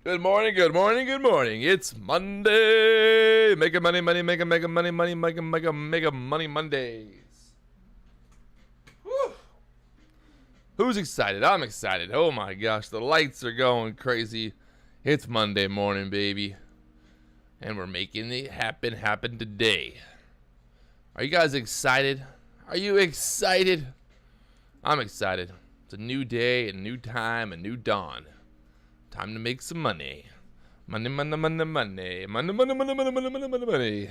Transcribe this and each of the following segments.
Good morning, good morning, good morning. It's Monday. Making money, money, making money, money, making money Mondays. Whew. Who's excited? I'm excited. Oh my gosh, the lights are going crazy. It's Monday morning, baby. And we're making it happen today. Are you guys excited? Are you excited? I'm excited. It's a new day, a new time, a new dawn. Time to make some money. Money, money, money, money. Money, money, money, money, money, money, money, money.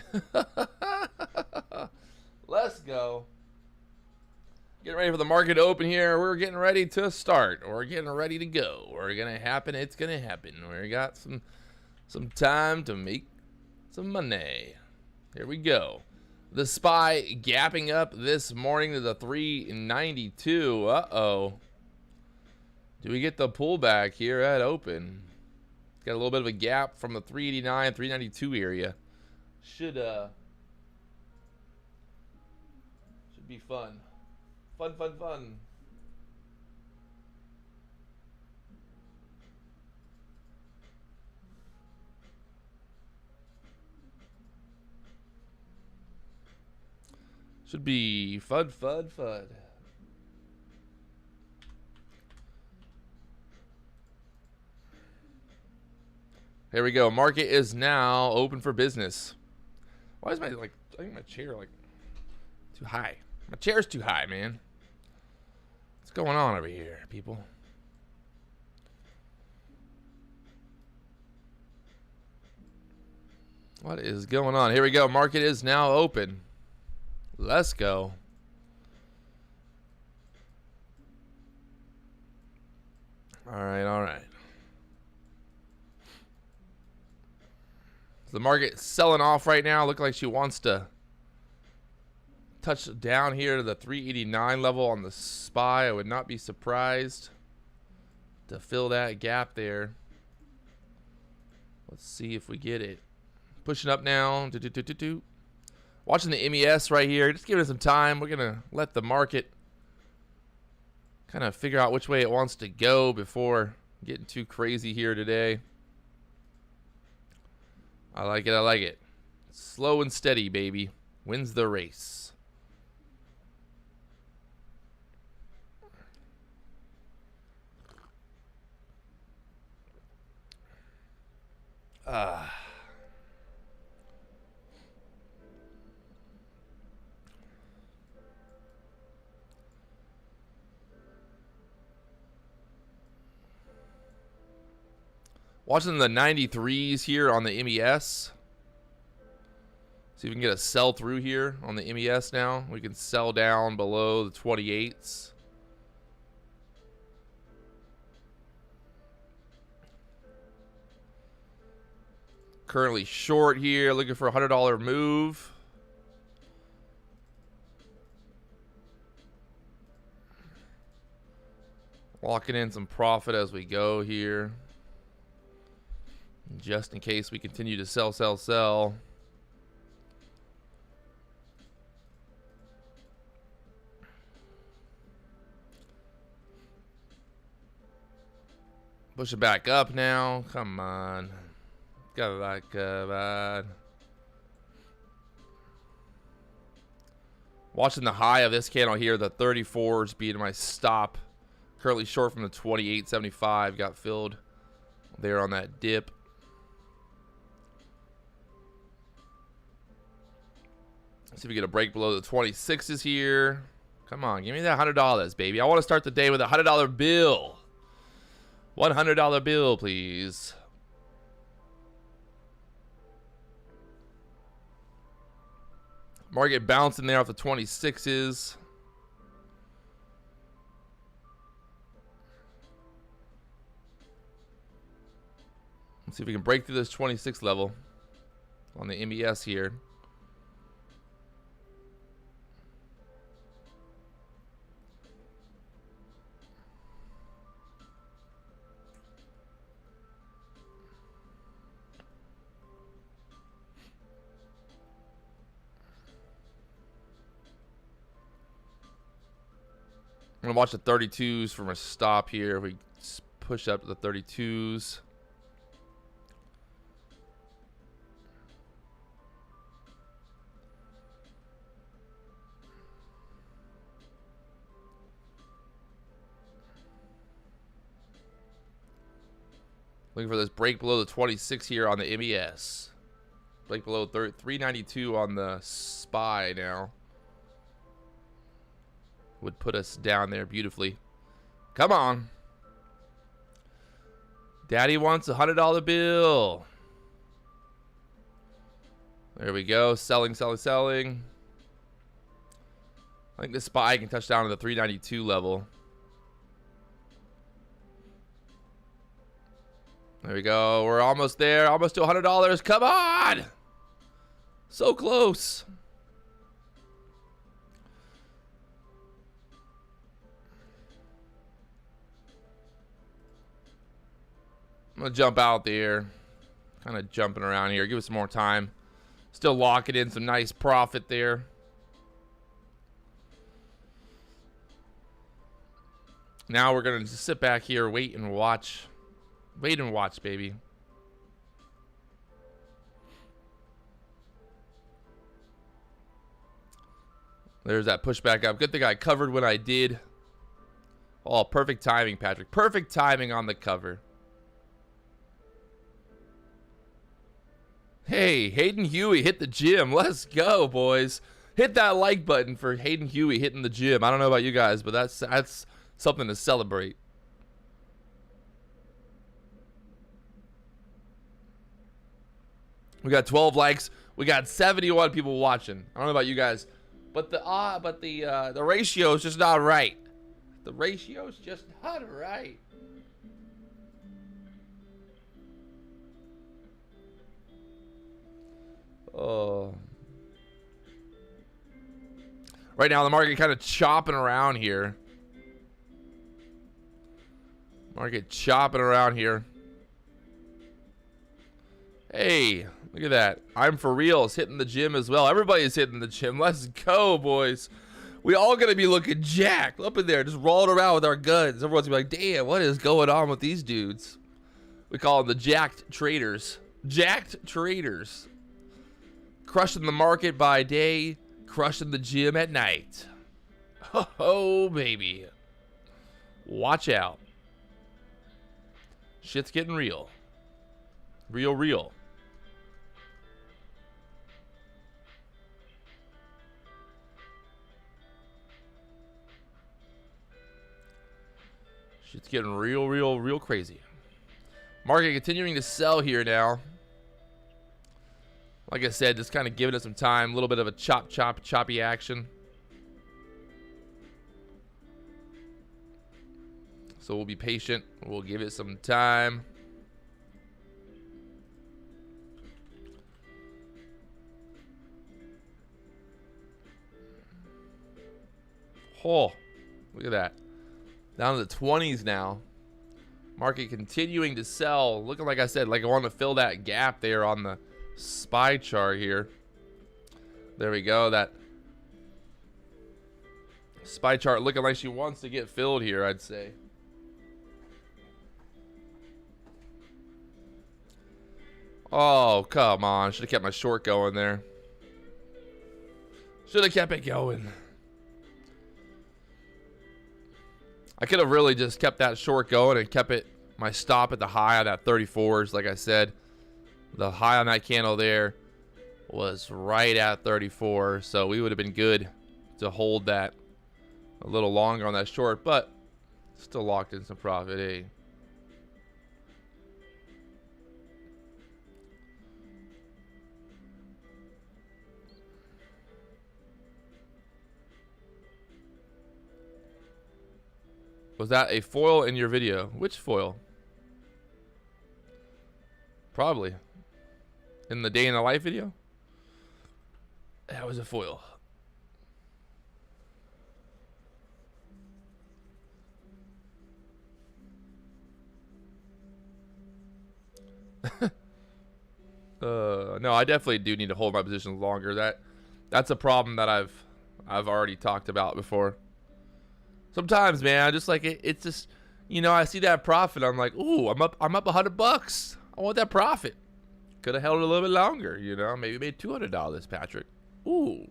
Let's go. Getting ready for the market to open here. We're getting ready to start. We're getting ready to go. We're gonna happen. It's gonna happen. We got some time to make some money. Here we go. The SPY gapping up this morning to the 392. Uh-oh. Do we get the pullback here at open? Got a little bit of a gap from the 389, 392 area. Should be fun. Fun. Should be fun. Here we go. Market is now open for business. Why is my I think my chair too high? My chair's too high, man. What's going on over here, people? What is going on? Here we go. Market is now open. Let's go. All right. The market selling off right now. Look like she wants to touch down here to the 389 level on the SPY. I would not be surprised to fill that gap there. Let's see if we get it. Pushing up now. Watching the MES right here. Just giving it some time. We're going to let the market kind of figure out which way it wants to go before getting too crazy here today. I like it. Slow and steady, baby. Wins the race. Watching the 93s here on the MES. See if we can get a sell through here on the MES now. We can sell down below the 28s. Currently short here, looking for a $100 move. Locking in some profit as we go here. Just in case we continue to sell. Push it back up now. Come on. Go back up. Watching the high of this candle here, the 34s being my stop. Currently short from the 28.75. Got filled there on that dip. See if we get a break below the 26s here. Come on, give me that $100, baby. I want to start the day with a $100 bill. $100 bill, please. Market bouncing there off the 26s. Let's see if we can break through this 26 level on the MES here. I'm gonna watch the 32s from a stop here. If we push up to the 32s. Looking for this break below the 26 here on the MES. Break below 392 on the SPY now. Would put us down there beautifully. Come on. Daddy wants a $100 bill. There we go. Selling, selling, selling. I think the SPY can touch down to the 392 level. There we go. We're almost there. Almost to $100. Come on. So close. I'm going to jump out there. Kind of jumping around here. Give us some more time. Still locking in some nice profit there. Now we're going to just sit back here, wait and watch. Wait and watch, baby. There's that pushback up. Good thing I covered when I did. Oh, perfect timing, Patrick. Perfect timing on the cover. Hey, Hayden Huey hit the gym. Let's go, boys. Hit that like button for Hayden Huey hitting the gym. I don't know about you guys, but that's something to celebrate. We got 12 likes. We got 71 people watching. I don't know about you guys, but the ratio is just not right. The ratio is just not right. Oh. Right now the market kind of chopping around here. Market chopping around here. Hey, look at that. I'm for real. Is hitting the gym as well. Everybody's hitting the gym. Let's go, boys. We all gonna be looking jacked up in there, just rolling around with our guns. Everyone's gonna be like, damn, what is going on with these dudes? We call them the jacked traders. Jacked traders. Crushing the market by day, crushing the gym at night. Oh, baby. Watch out. Shit's getting real. Real, real. Shit's getting real, real, real crazy. Market continuing to sell here now. Like I said, just kind of giving it some time. A little bit of a choppy action. So we'll be patient. We'll give it some time. Oh, look at that. Down to the 20s now. Market continuing to sell. Looking like I said, like I want to fill that gap there on the SPY chart here. There we go. That SPY chart looking like she wants to get filled here, I'd say. Oh, come on. Should have kept my short going there. Should have kept it going. I could have really just kept that short going and kept it my stop at the high on that 34s. Like I said, the high on that candle there was right at 34, so we would have been good to hold that a little longer on that short, but still locked in some profit, eh? Was that a foil in your video? Which foil? Probably. In the day in the life video? That was a foil. No, I definitely do need to hold my positions longer. That's a problem that I've already talked about before. Sometimes, man, just like it's just, you know, I see that profit, I'm like, ooh, I'm up $100. I want that profit. Could have held it a little bit longer, you know, maybe made $200, Patrick. Ooh.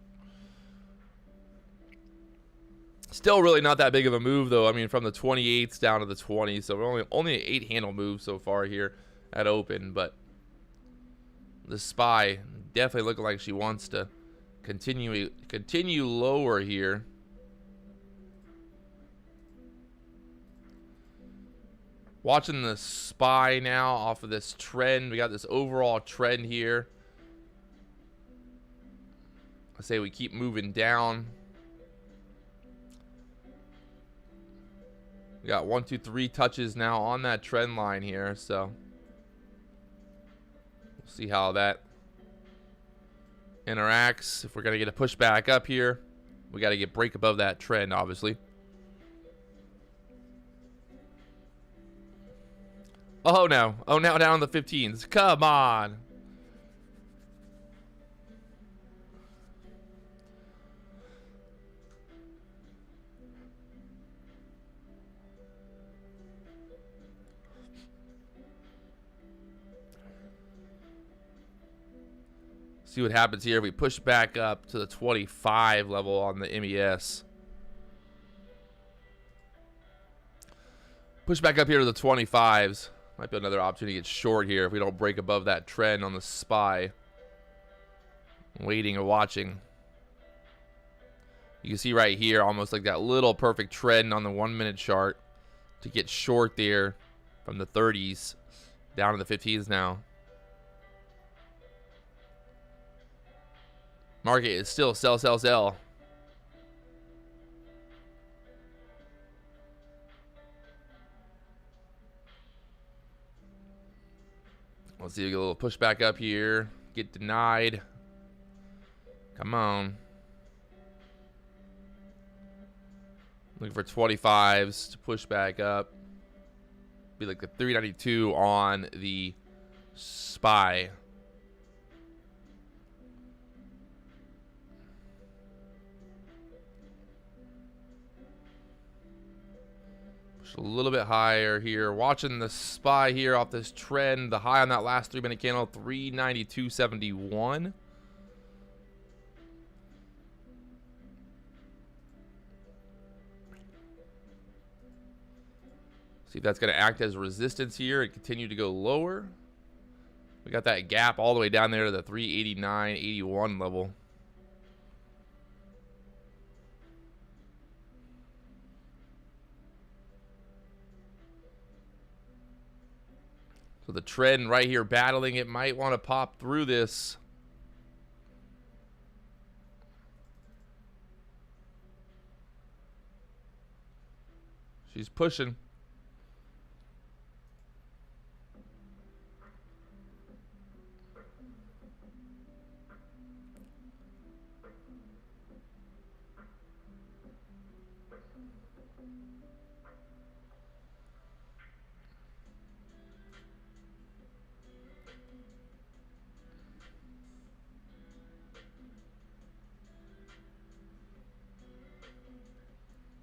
Still really not that big of a move though. I mean, from the 28s down to the 20s, so we're only an 8 handle move so far here. at open, but the SPY definitely looking like she wants to continue lower here. Watching the SPY now off of this trend. We got this overall trend here. I say we keep moving down. We got 1, 2, 3 touches now on that trend line here, so we'll see how that interacts. If we're gonna get a pushback up here, we got to get break above that trend, obviously. Oh no! Oh, now down on the 15s. Come on! See what happens here if we push back up to the 25 level on the MES. Push back up here to the 25s. Might be another opportunity to get short here if we don't break above that trend on the SPY. Waiting and watching. You can see right here almost like that little perfect trend on the 1-minute chart to get short there from the 30s down to the 15s now. Market is still sell, sell, sell. Let's see if we get a little pushback up here. Get denied. Come on. Looking for 25s to push back up. Be like the 392 on the SPY. A little bit higher here. Watching the SPY here off this trend. The high on that last 3-minute candle, 392.71. See if that's going to act as resistance here and continue to go lower. We got that gap all the way down there to the 389.81 level. So the trend right here battling it, might want to pop through this. She's pushing.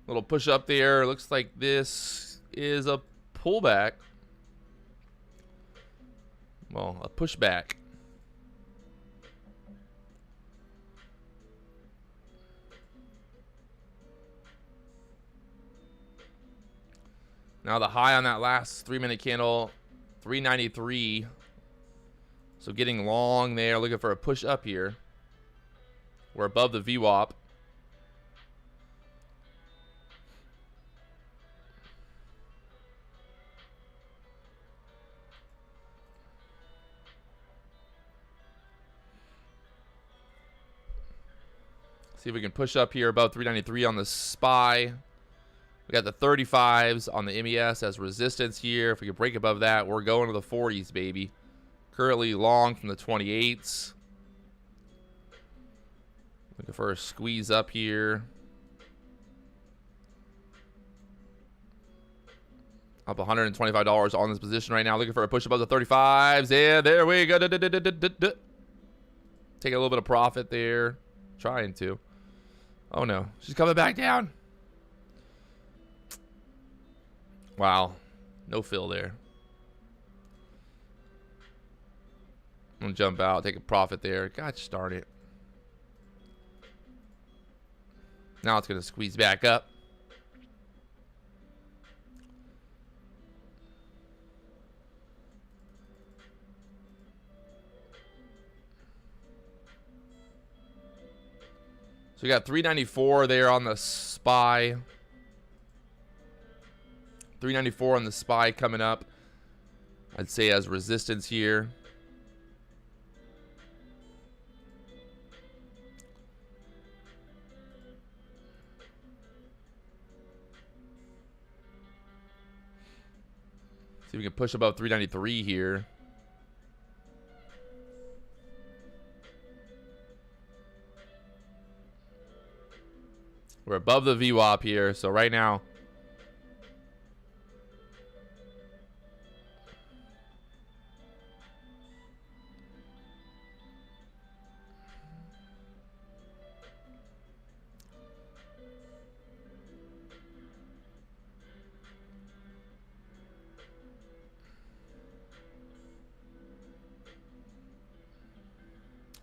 Little push up there. Looks like this is a pullback. Well, a pushback. Now the high on that last 3-minute candle, 393. So getting long there, looking for a push up here. We're above the VWAP. See if we can push up here above 393 on the SPY. We got the 35s on the MES as resistance here. If we can break above that, we're going to the 40s, baby. Currently long from the 28s. Looking for a squeeze up here. Up $125 on this position right now. Looking for a push above the 35s. And there we go. Take a little bit of profit there. Trying to. Oh no, she's coming back down. Wow, no fill there. I'm gonna jump out, take a profit there. Gosh darn it. Now it's gonna squeeze back up. we got 394 there on the SPY. 394 on the SPY coming up. I'd say as resistance here. See if we can push above 393 here. We're above the VWAP here, so right now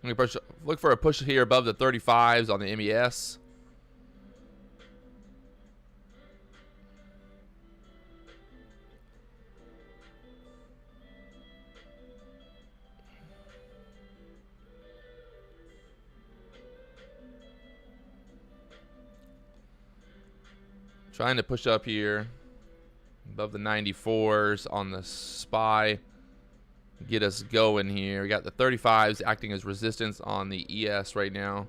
I'm gonna look for a push here above the 35s on the MES. Trying to push up here above the 94s on the SPY. Get us going here. We got the 35s acting as resistance on the ES right now.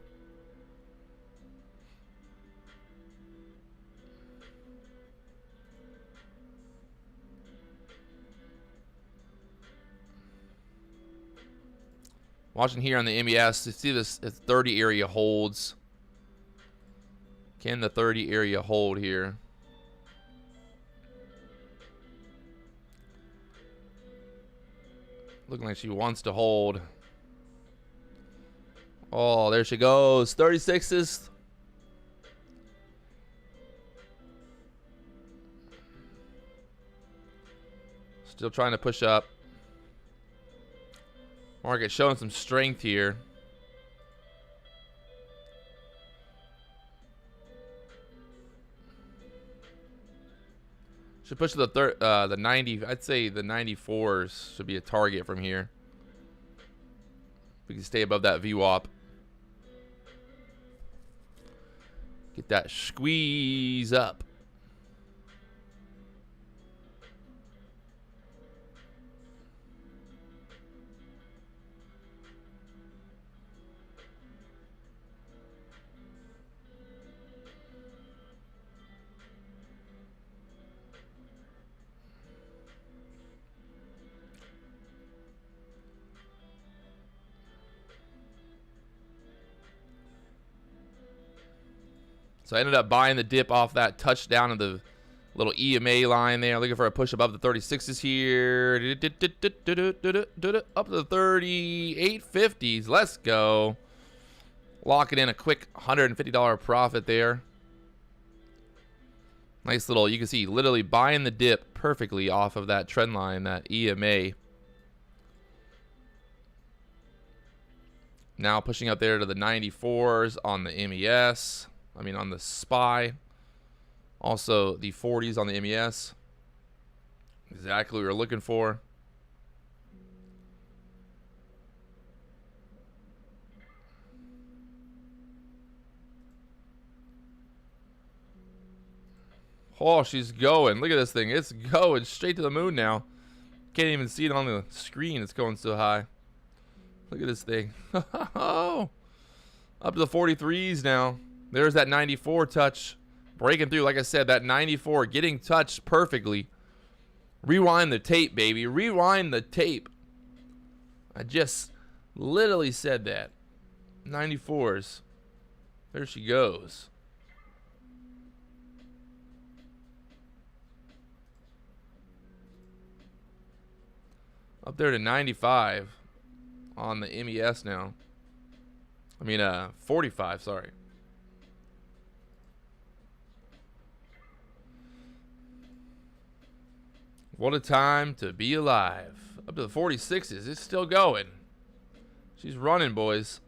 Watching here on the MES, you see this 30 area holds. Can the 30 area hold here? Looking like she wants to hold. Oh, there she goes. 36s. Still trying to push up. Market showing some strength here. Should push to the 90. I'd say the 94s should be a target from here. We can stay above that VWAP. Get that squeeze up. So I ended up buying the dip off that touchdown of the little EMA line there. Looking for a push above the 36s here. Up to the 38.50s. Let's go. Locking in a quick $150 profit there. Nice little, you can see literally buying the dip perfectly off of that trend line, that EMA. Now pushing up there to the 94s on the MES. I mean, on the SPY. Also, the 40s on the MES. Exactly what we were looking for. Oh, she's going. Look at this thing. It's going straight to the moon now. Can't even see it on the screen. It's going so high. Look at this thing. Oh, up to the 43s now. There's that 94 touch breaking through. Like I said, that 94 getting touched perfectly. Rewind the tape, baby. Rewind the tape. I just literally said that. 94s. There she goes. Up there to 95 on the MES now. I mean, 45, sorry. What a time to be alive. Up to the 46s. It's still going. She's running, boys.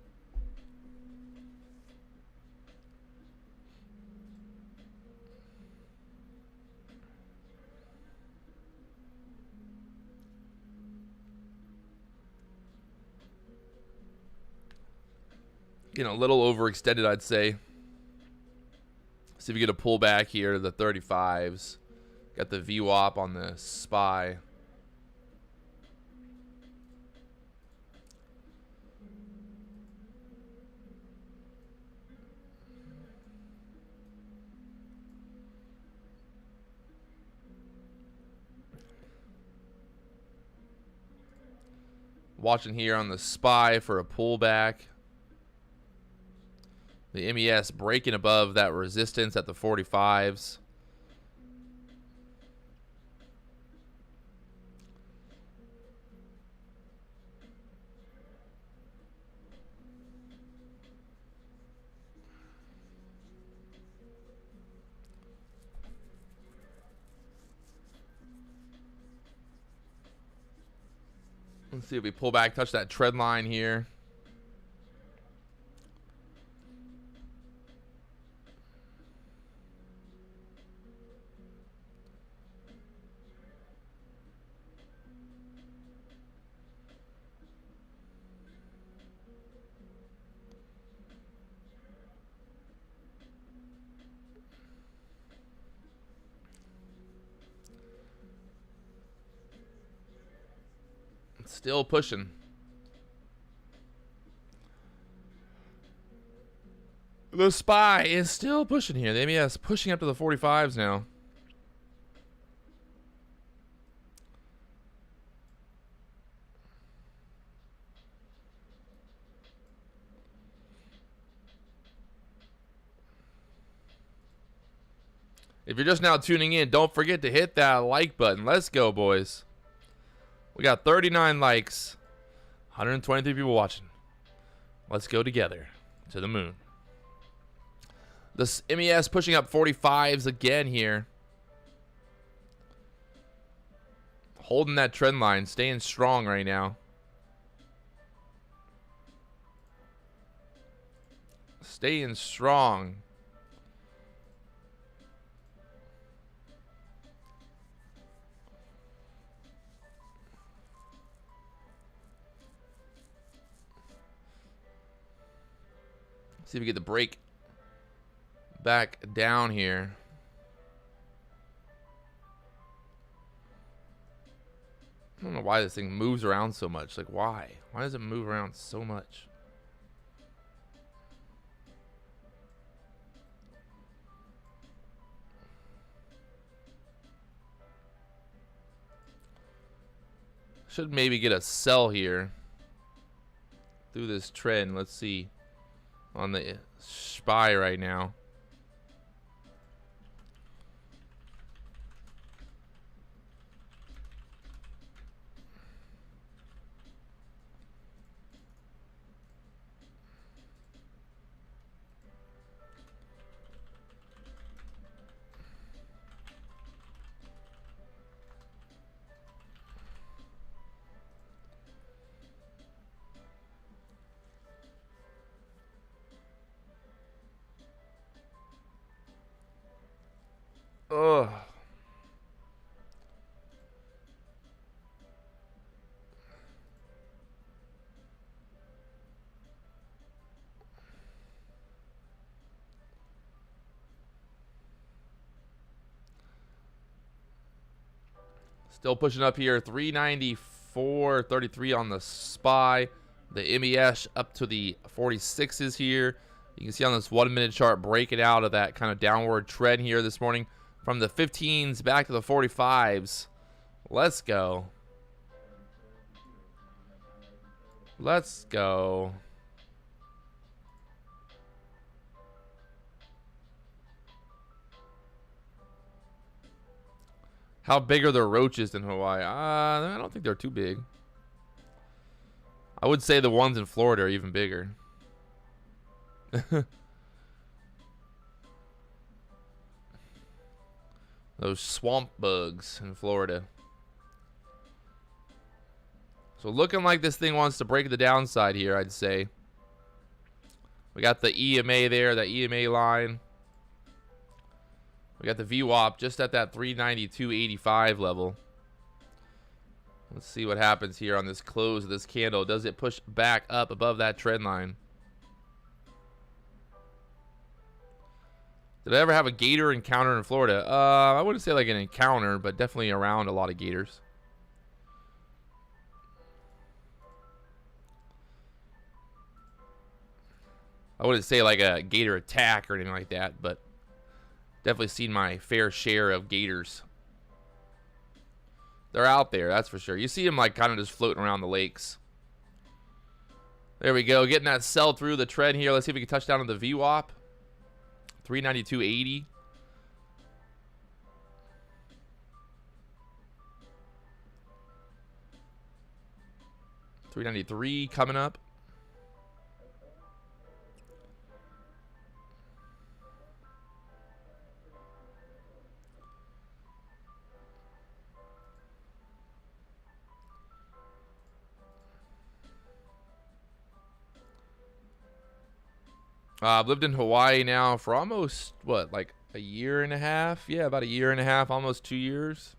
Getting a little overextended, I'd say. See if we get a pullback here to the 35s. Got the VWAP on the SPY. Watching here on the SPY for a pullback. The MES breaking above that resistance at the 45s. Let's see if we pull back, touch that trend line here. Still pushing. The SPY is still pushing here. The MES pushing up to the 45s now. If you're just now tuning in, don't forget to hit that like button. Let's go, boys. We got 39 likes, 123 people watching. Let's go together to the moon. This MES pushing up 45s again here. Holding that trend line, staying strong right now. Staying strong. See if we get the break back down here. I don't know why this thing moves around so much. Like, why? Why does it move around so much? Should maybe get a sell here through this trend. Let's see. On the SPY right now. Ugh. Still pushing up here. 394.33 on the SPY. The MES up to the 46s here. You can see on this 1 minute chart breaking out of that kind of downward trend here this morning. From the 15s back to the 45s. Let's go. Let's go. How big are the roaches in Hawaii? I don't think they're too big. I would say the ones in Florida are even bigger. Those swamp bugs in Florida. So looking like this thing wants to break the downside here, I'd say. We got the EMA there, that EMA line. We got the VWAP just at that 392.85 level. Let's see what happens here on this close of this candle. Does it push back up above that trend line? Did I ever have a gator encounter in Florida? I wouldn't say like an encounter, but definitely around a lot of gators. I wouldn't say like a gator attack or anything like that, but definitely seen my fair share of gators. They're out there, that's for sure. You see them like kind of just floating around the lakes. There we go, getting that sell through the trend here. Let's see if we can touch down on the VWAP. 392.80. $393 coming up. I've lived in Hawaii now for almost, what, like a year and a half? Yeah, about a year and a half, almost 2 years.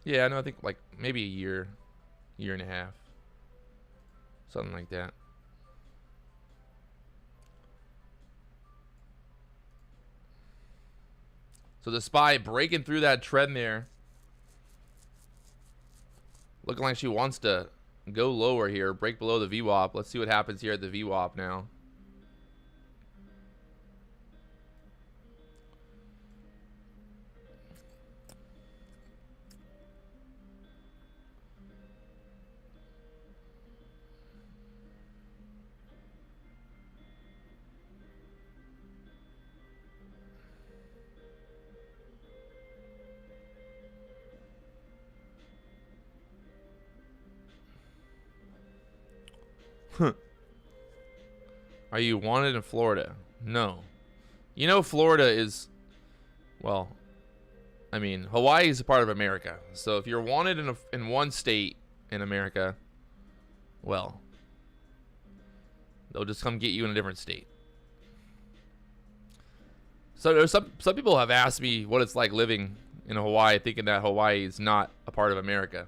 Yeah, no, I think like maybe a year and a half. Something like that. So the SPY breaking through that trend there. Looking like she wants to go lower here, break below the VWAP. Let's see what happens here at the VWAP now. Are you wanted in Florida? No. You know, Florida is, well, I mean, Hawaii is a part of America. So if you're wanted in one state in America, well, they'll just come get you in a different state. So there's some people have asked me what it's like living in Hawaii, thinking that Hawaii is not a part of America.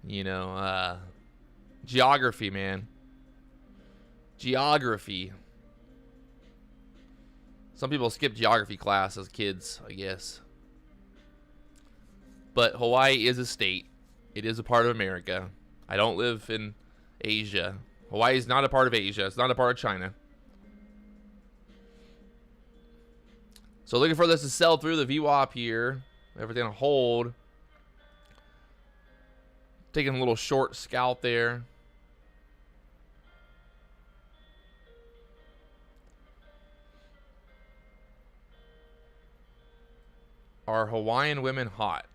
You know, geography, man. Geography. Some people skip geography class as kids, I guess. But Hawaii is a state. It is a part of America. I don't live in Asia. Hawaii is not a part of Asia. It's not a part of China. So looking for this to sell through the VWAP here. Everything to hold. Taking a little short scalp there. Are Hawaiian women hot?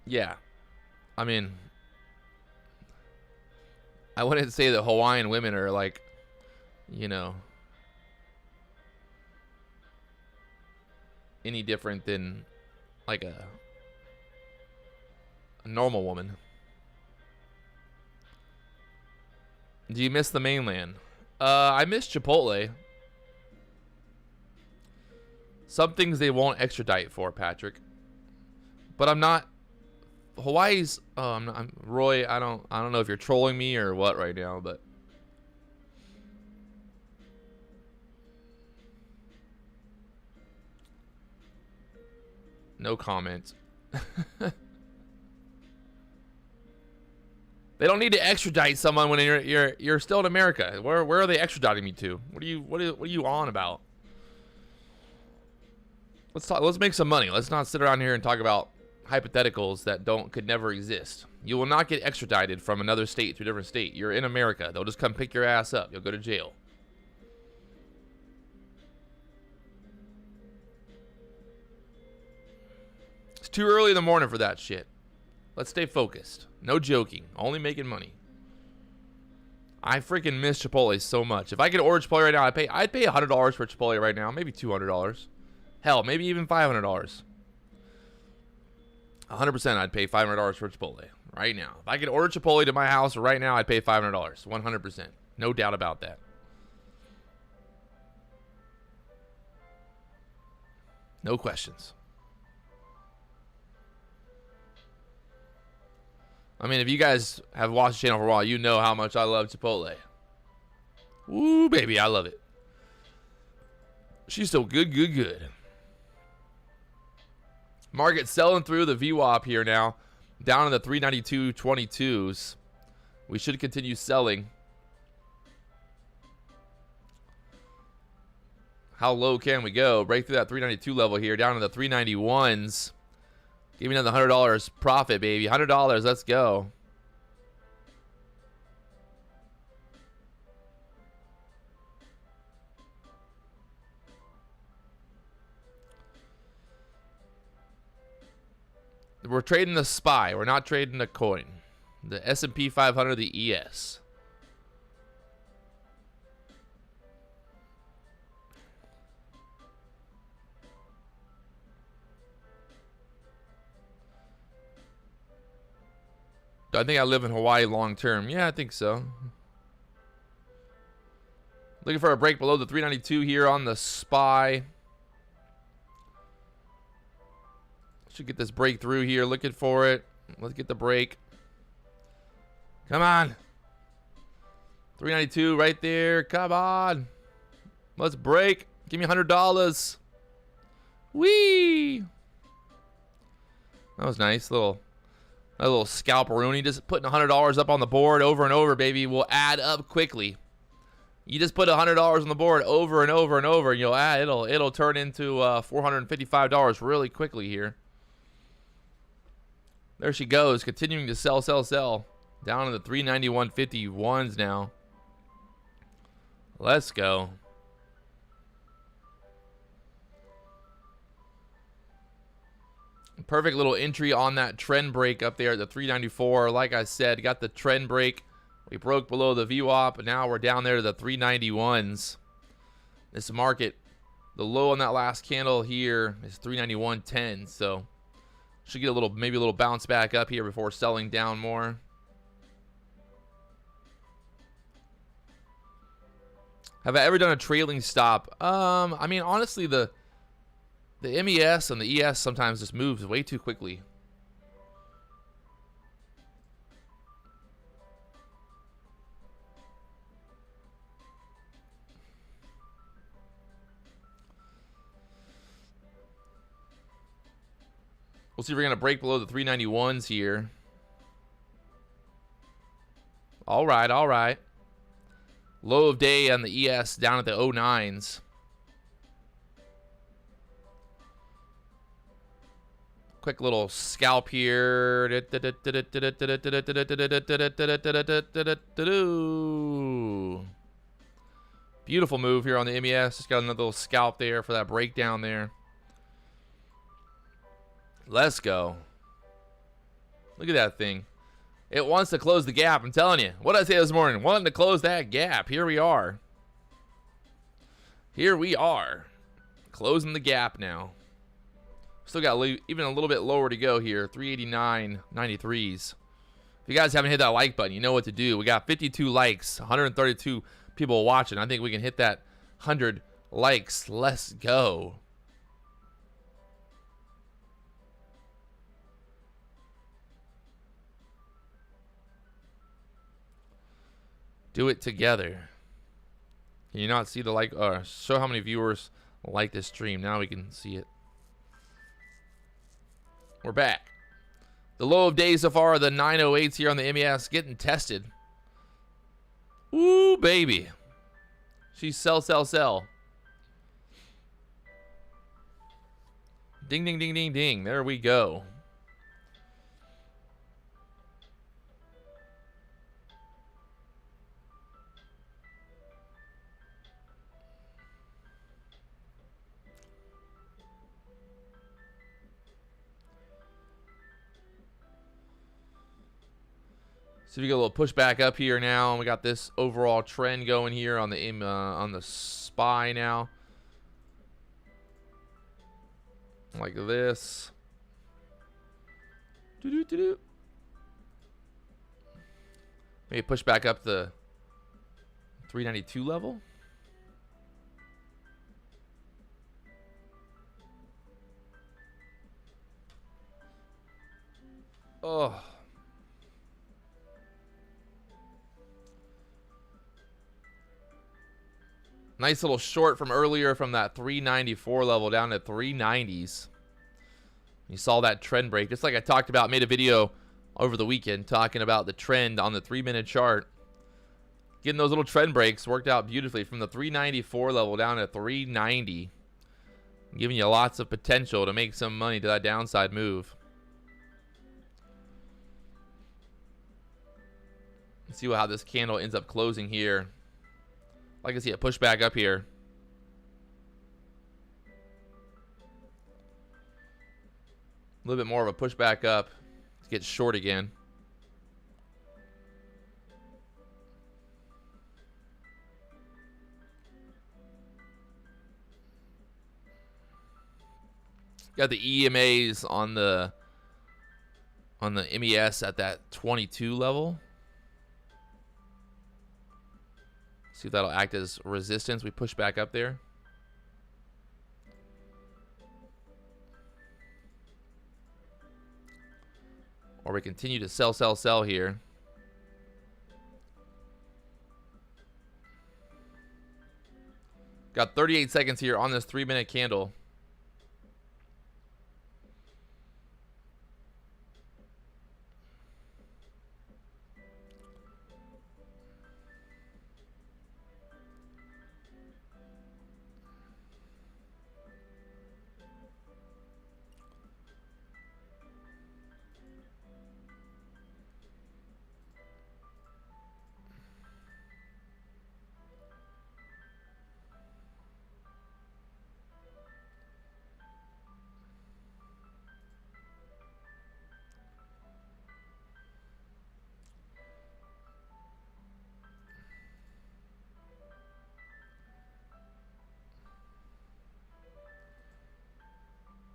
Yeah. I mean, I wouldn't say that Hawaiian women are like, you know, any different than like a normal woman. Do you miss the mainland? I miss Chipotle. Some things they won't extradite for, Patrick. But I'm not. Hawaii's. I'm Roy. I don't know if you're trolling me or what right now, but. No comment. They don't need to extradite someone when you're still in America. Where are they extraditing me to? What are you on about? Let's make some money. Let's not sit around here and talk about hypotheticals that could never exist. You will not get extradited from another state to a different state. You're in America. They'll just come pick your ass up. You'll go to jail. It's too early in the morning for that shit. Let's stay focused. No joking. Only making money. I freaking miss Chipotle so much. If I could order Chipotle right now, I'd pay $100 for Chipotle right now. Maybe $200. Hell, maybe even $500. 100% I'd pay $500 for Chipotle right now. If I could order Chipotle to my house right now, I'd pay $500. 100%. No doubt about that. No questions. I mean, if you guys have watched the channel for a while, you know how much I love Chipotle. Ooh, baby, I love it. She's so good, good, good. Market selling through the VWAP here now. Down in the 392.22s. We should continue selling. How low can we go? Break through that 392 level here. Down to the 391s. Give me another $100 profit, baby. $100, let's go. We're trading the SPY. We're not trading the coin. The S&P 500, the ES. Do I think I live in Hawaii long term? Yeah, I think so. Looking for a break below the 392 here on the SPY. Should get this breakthrough here. Looking for it. Let's get the break. Come on. 392 right there. Come on. Let's break. Give me $100. Whee! That was nice. A little scalperoonie. Just putting $100 up on the board over and over, baby, will add up quickly. You just put $100 on the board over and over and over, and you'll add. It'll turn into $455 really quickly here. There she goes, continuing to sell, sell, sell. Down to the 391.51s now. Let's go. Perfect little entry on that trend break up there at the 394. Like I said, got the trend break. We broke below the VWAP, and now we're down there to the 391s. This market, the low on that last candle here is 391.10, so should get maybe a little bounce back up here before selling down more. Have I ever done a trailing stop? I mean, honestly, the MES and the ES sometimes just moves way too quickly. We'll see if we're going to break below the 391s here. All right, all right. Low of day on the ES down at the 09s. Quick little scalp here. Beautiful move here on the MES. Just got another little scalp there for that breakdown there. Let's go. Look at that thing. It wants to close the gap. I'm telling you. What did I say this morning? Wanting to close that gap. Here we are. Here we are. Closing the gap now. Still got even a little bit lower to go here. 389.93s. If you guys haven't hit that like button, you know what to do. We got 52 likes. 132 people watching. I think we can hit that 100 likes. Let's go. Do it together. Can you not see the like? Show how many viewers like this stream. Now we can see it. We're back. The low of days so far are the 908s here on the MES getting tested. Ooh, baby. She's sell, sell, sell. Ding, ding, ding, ding, ding. There we go. So we get a little pushback up here now, and we got this overall trend going here on the SPY now, like this. Maybe push back up the 392 level. Oh. Nice little short from earlier from that 394 level down to 390s. You saw that trend break. Just like I talked about, made a video over the weekend talking about the trend on the 3-minute chart. Getting those little trend breaks worked out beautifully from the 394 level down to 390. Giving you lots of potential to make some money to that downside move. Let's see how this candle ends up closing here. I can see it push back up here. A little bit more of a push back up to get short again. Got the EMAs on the MES at that 22 level. See if that'll act as resistance. We push back up there. Or we continue to sell, sell, sell here. Got 38 seconds here on this 3-minute candle.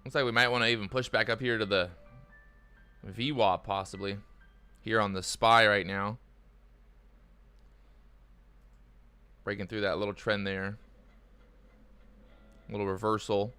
Looks like we might want to even push back up here to the VWAP possibly. Here on the SPY right now. Breaking through that little trend there. Little reversal.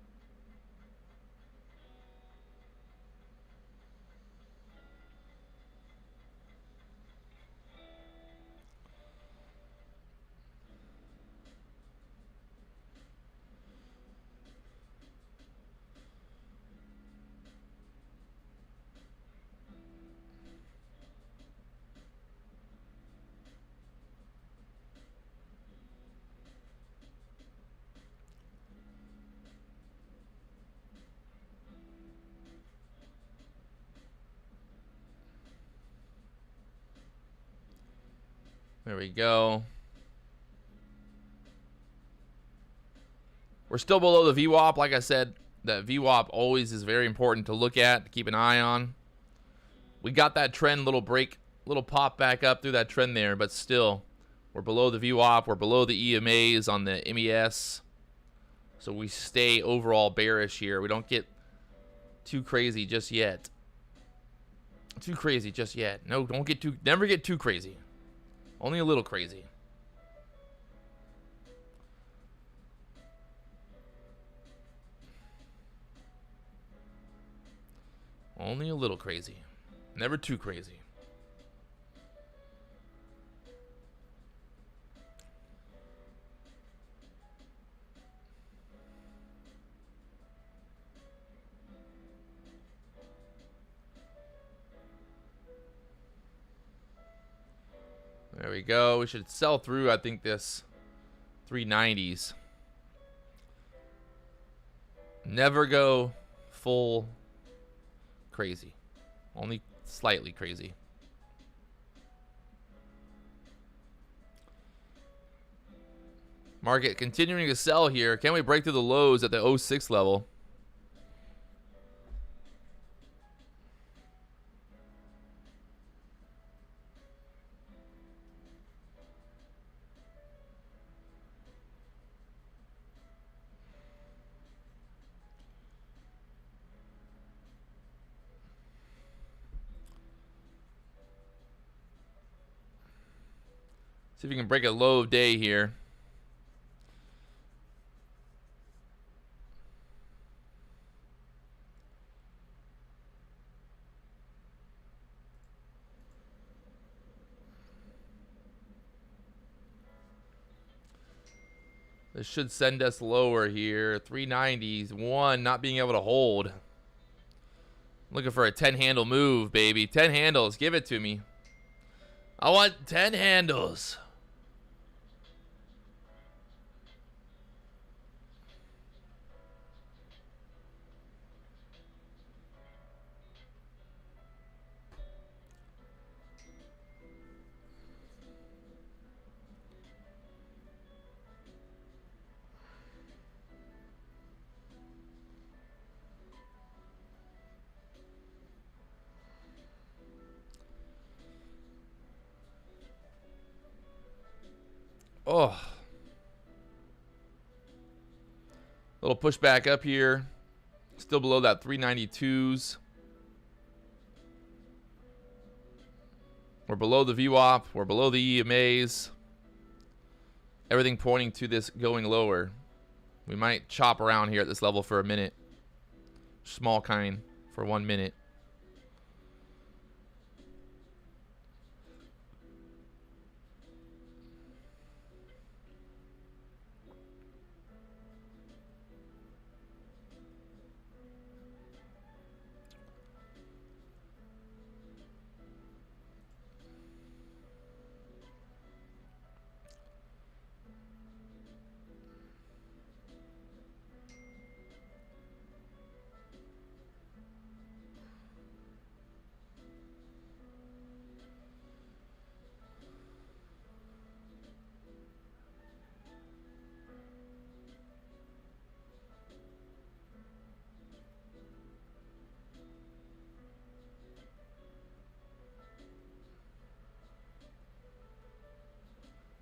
There we go. We're still below the VWAP. Like I said, that VWAP always is very important to look at, to keep an eye on. We got that trend, little break, little pop back up through that trend there, but still, we're below the VWAP. We're below the EMAs on the MES. So we stay overall bearish here. We don't get too crazy just yet. Too crazy just yet. No, don't get too, never get too crazy. Only a little crazy. Only a little crazy. Never too crazy. There we go. We should sell through, I think, this 390s. Never go full crazy. Only slightly crazy. Market continuing to sell here. Can we break through the lows at the 06 level? See if we can break a low of day here. This should send us lower here. 390s. One, not being able to hold. Looking for a 10 handle move, baby. 10 handles. Give it to me. I want 10 handles. Oh. Little pushback up here. Still below that 392s. We're below the VWAP. We're below the EMAs. Everything pointing to this going lower. We might chop around here at this level for a minute. Small kind for 1 minute.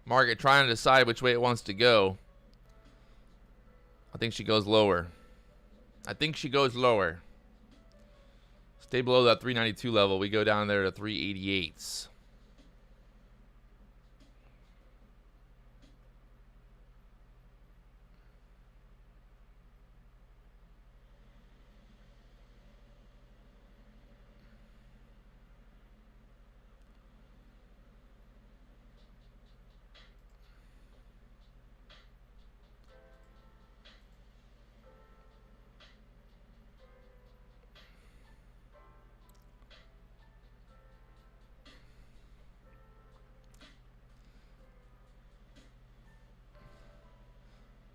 Market trying to decide which way it wants to go. I think she goes lower. I think she goes lower. Stay below that 392 level. We go down there to 388s.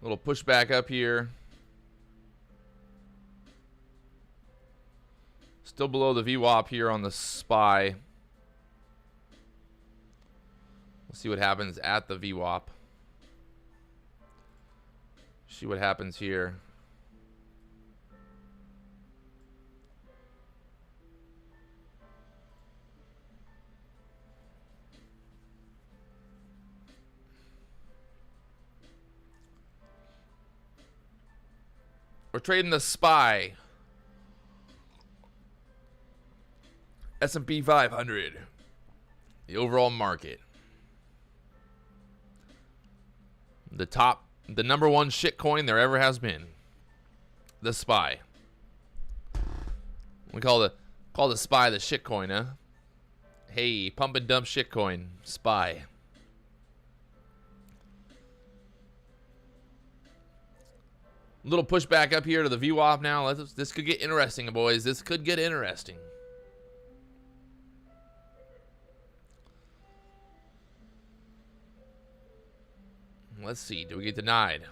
Little pushback up here. Still below the VWAP here on the SPY. We'll see what happens at the VWAP. See what happens here. We're trading the SPY. S&P 500. The overall market. The number one shitcoin there ever has been. The SPY. We call the SPY the shitcoin, huh? Hey, pump and dump shitcoin. SPY. Little pushback up here to the VWAP now. This could get interesting, boys. This could get interesting. Let's see. Do we get denied?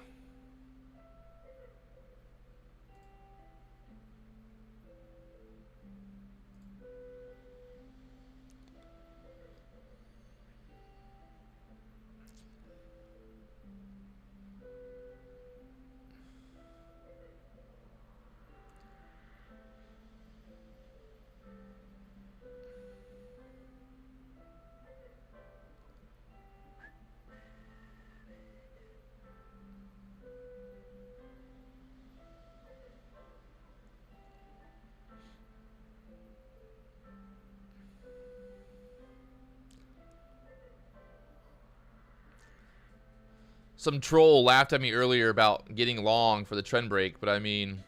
Some troll laughed at me earlier about getting long for the trend break, but I mean,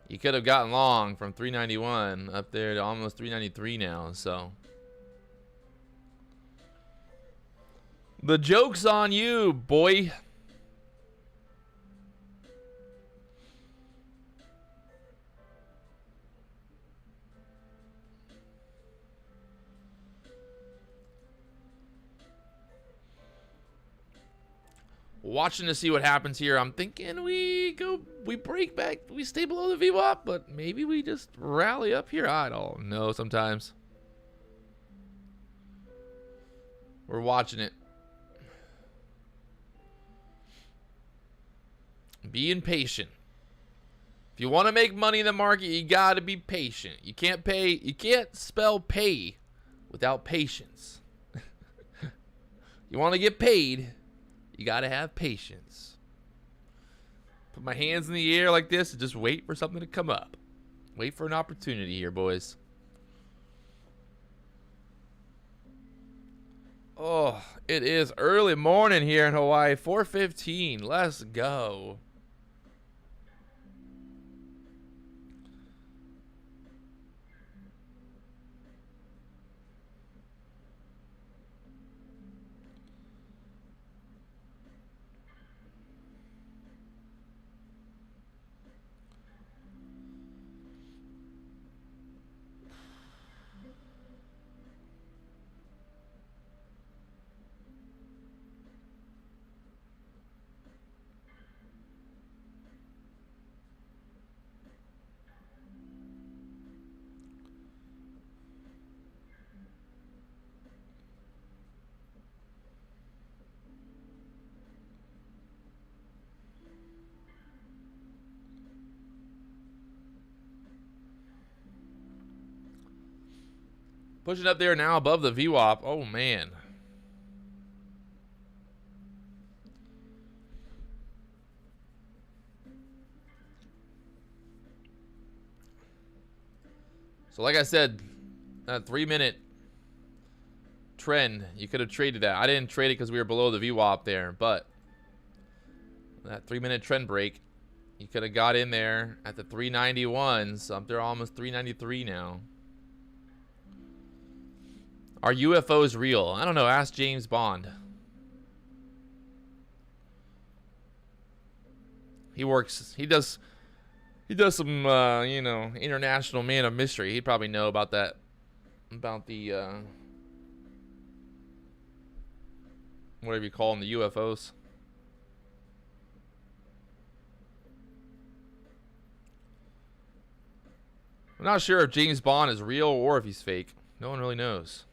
you could have gotten long from 391 up there to almost 393 now, so. The joke's on you, boy. Watching to see what happens here. I'm thinking we break back, we stay below the VWAP, but maybe we just rally up here. I don't know sometimes. We're watching it. Being patient. If you want to make money in the market, you got to be patient. You can't spell pay without patience. You want to get paid, you got to have patience. Put my hands in the air like this and just wait for something to come up. Wait for an opportunity here, boys. Oh, it is early morning here in Hawaii. 4:15. Let's go. Pushing up there now above the VWAP. Oh, man. So like I said, that 3-minute trend, you could have traded that. I didn't trade it because we were below the VWAP there, but that 3-minute trend break, you could have got in there at the 391s. Up there almost 393 now. Are UFOs real? I don't know. Ask James Bond. He does some, you know, international man of mystery. He'd probably know about that, about the, whatever you call them, the UFOs. I'm not sure if James Bond is real or if he's fake. No one really knows.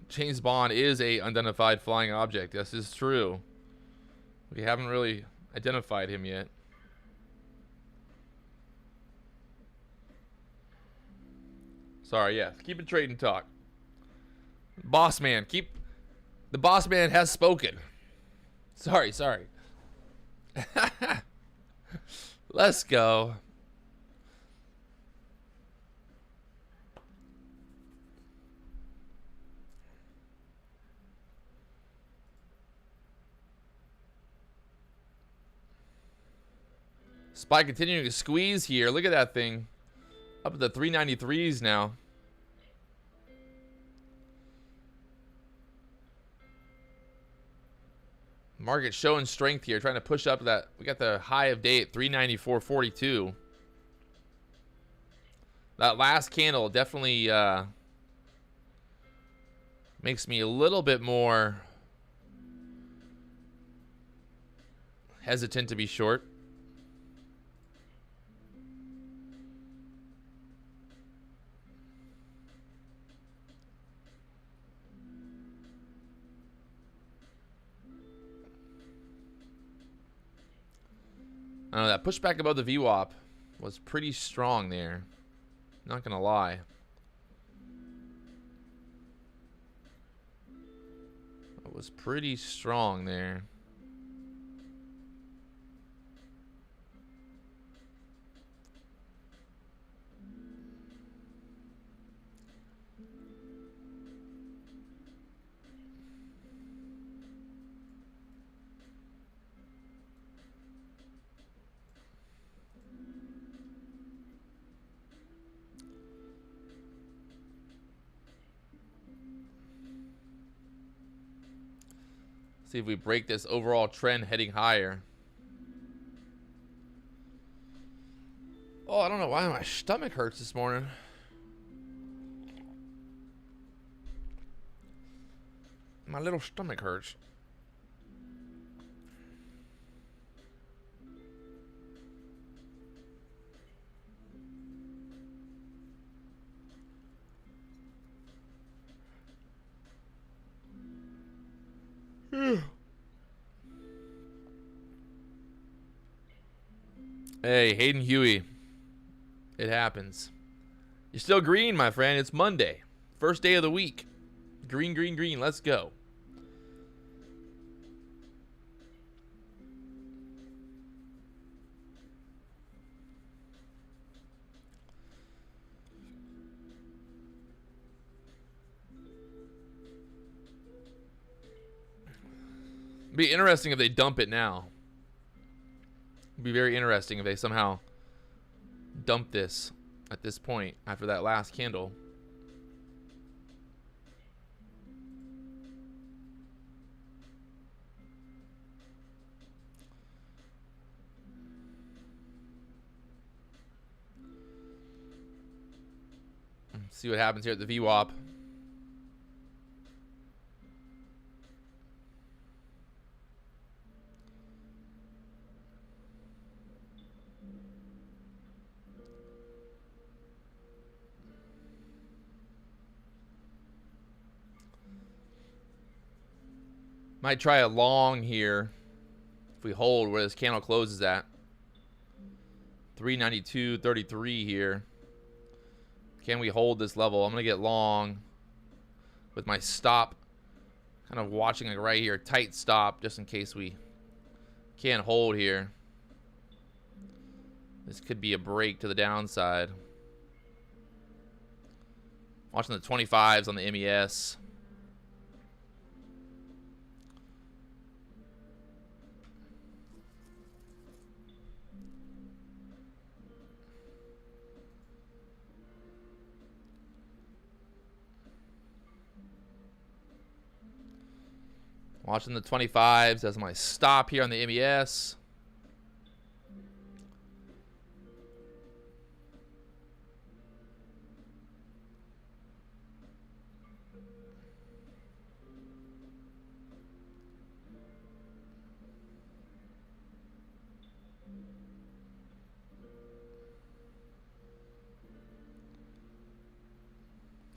James Bond is a unidentified flying object. This is true. We haven't really identified him yet. Sorry, yeah. Keep it trading talk. Boss man, the boss man has spoken. Sorry. Let's go. SPY continuing to squeeze here. Look at that thing. Up at the 393s now. Market showing strength here. Trying to push up that. We got the high of day at 394.42. That last candle definitely makes me a little bit more hesitant to be short. I don't know, that pushback above the VWAP was pretty strong there. Not gonna lie. It was pretty strong there. See if we break this overall trend heading higher. Oh, I don't know why my stomach hurts this morning. My little stomach hurts. Hey, Hayden Huey. It happens. You're still green, my friend. It's Monday. First day of the week. Green, green, green. Let's go. It'd be interesting if they dump it now. It'd be very interesting if they somehow dump this at this point after that last candle. See what happens here at the VWAP. Might try a long here if we hold where this candle closes at. 392.33 here. Can we hold this level? I'm going to get long with my stop. Kind of watching like right here. Tight stop just in case we can't hold here. This could be a break to the downside. Watching the 25s on the MES. Watching the 25s as my stop here on the MES.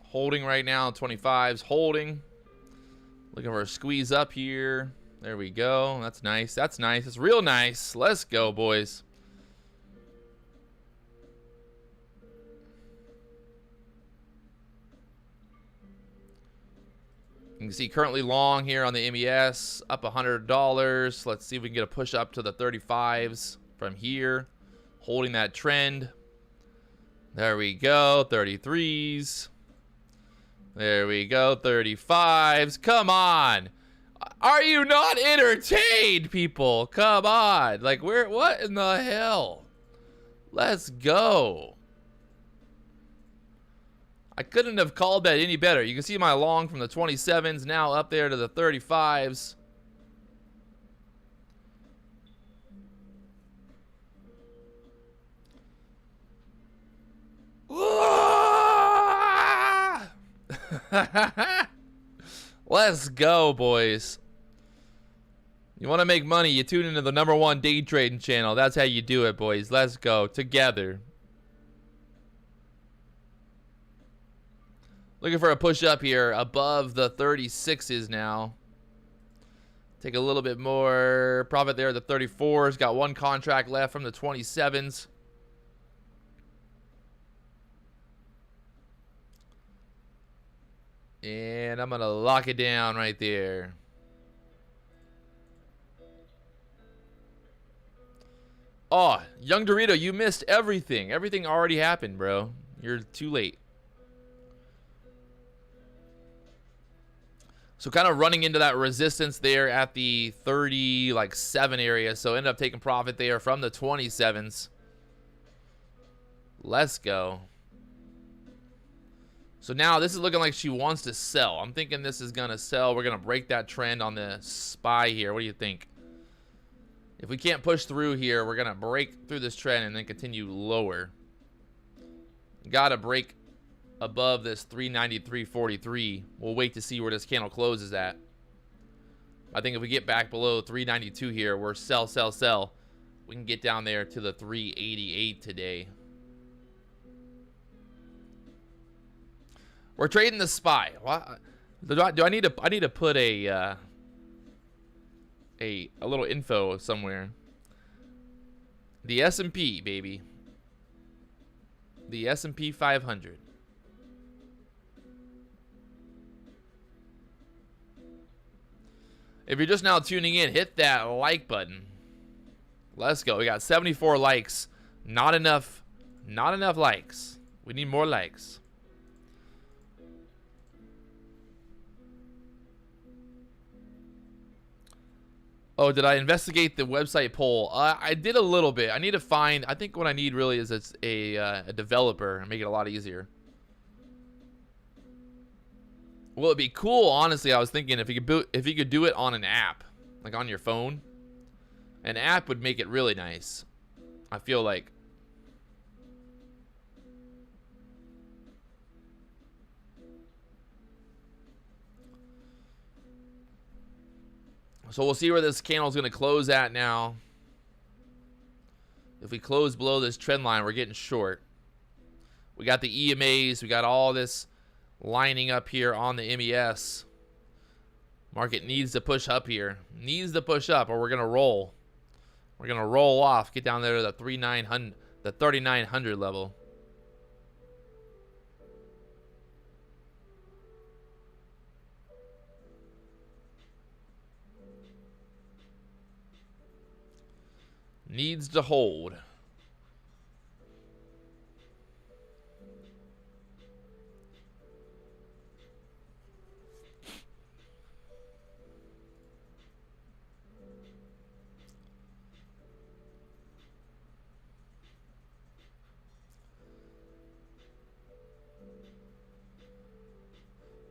Holding right now, 25s holding. Looking for a squeeze up here. There we go. That's nice. That's nice. It's real nice. Let's go, boys. You can see currently long here on the MES. Up $100. Let's see if we can get a push up to the 35s from here. Holding that trend. There we go. 33s. There we go, 35s. Come on. Are you not entertained, people? Come on. Like, what in the hell? Let's go. I couldn't have called that any better. You can see my long from the 27s now up there to the 35s. Let's go, boys. You want to make money, you tune into the #1 day trading channel. That's how you do it, boys. Let's go together. Looking for a push up here above the 36s now. Take a little bit more profit there. The 34s got one contract left from the 27s. And I'm going to lock it down right there. Oh, Young Dorito, you missed everything. Everything already happened, bro. You're too late. So kind of running into that resistance there at the 37 area. So ended up taking profit there from the 27s. Let's go. So now this is looking like she wants to sell. I'm thinking this is going to sell. We're going to break that trend on the SPY here. What do you think? If we can't push through here, we're going to break through this trend and then continue lower. Got to break above this 393.43. We'll wait to see where this candle closes at. I think if we get back below 392 here, we're sell, sell, sell. We can get down there to the 388 today. We're trading the SPY. What? Do I need to put a little info somewhere? The S&P, baby. The S&P 500. If you're just now tuning in, hit that like button. Let's go. We got 74 likes. Not enough likes. We need more likes. Oh, did I investigate the website poll? I did a little bit. I need to find, I think what I need really is a developer and make it a lot easier. Well, it'd be cool, honestly. I was thinking if you could do it on an app, like on your phone. An app would make it really nice. I feel like. So we'll see where this candle is going to close at now. If we close below this trend line, we're getting short. We got the EMAs. We got all this lining up here on the MES. Market needs to push up here. Needs to push up or we're going to roll. We're going to roll off. Get down there to the 3,900 level. Needs to hold.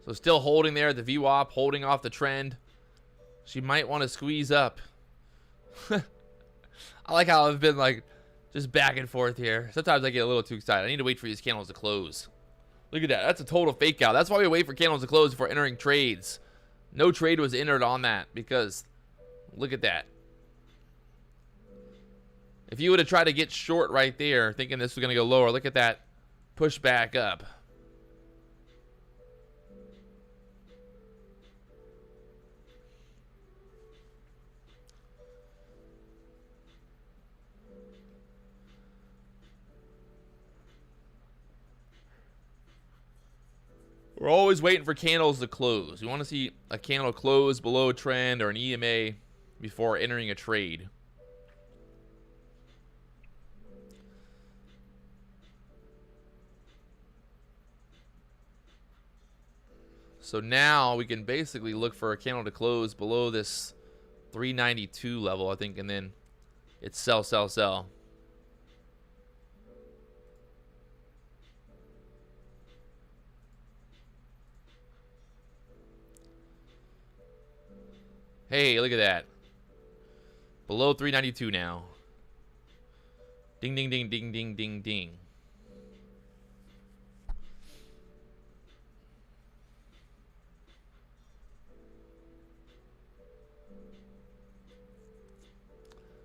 So still holding there, the VWAP holding off the trend. She might want to squeeze up. I like how I've been like just back and forth here. Sometimes I get a little too excited. I need to wait for these candles to close. Look at that. That's a total fake out. That's why we wait for candles to close before entering trades. No trade was entered on that because look at that. If you would have tried to get short right there thinking this was going to go lower, look at that push back up. We're always waiting for candles to close. We want to see a candle close below trend or an EMA before entering a trade. So now we can basically look for a candle to close below this 392 level, I think, and then it's sell, sell, sell. Hey, look at that. Below 392 now. Ding, ding, ding, ding, ding, ding, ding.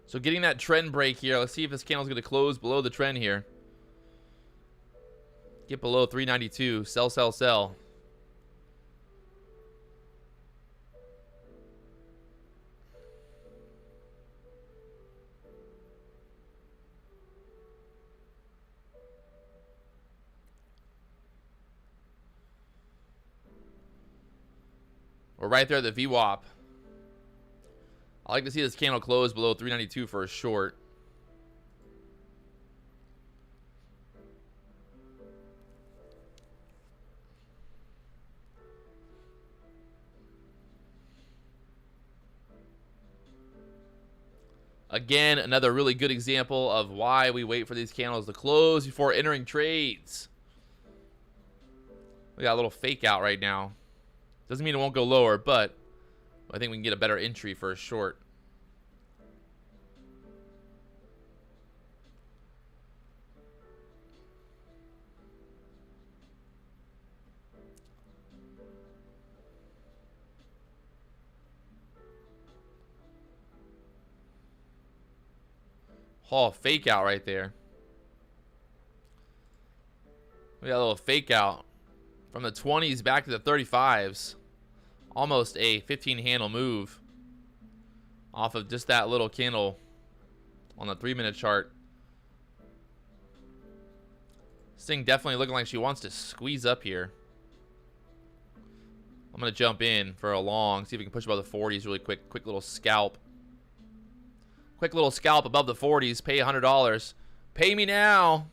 So getting that trend break here. Let's see if this candle's going to close below the trend here. Get below 392. Sell, sell, sell. We're right there at the VWAP. I like to see this candle close below 392 for a short. Again, another really good example of why we wait for these candles to close before entering trades. We got a little fake out right now. Doesn't mean it won't go lower, but I think we can get a better entry for a short. Oh, fake out right there. We got a little fake out from the 20s back to the 35s. Almost a 15 handle move off of just that little candle on the 3-minute chart. This thing definitely looking like she wants to squeeze up here. I'm going to jump in for a long, see if we can push above the 40s really quick. Quick little scalp. Quick little scalp above the 40s. Pay $100. Pay me now.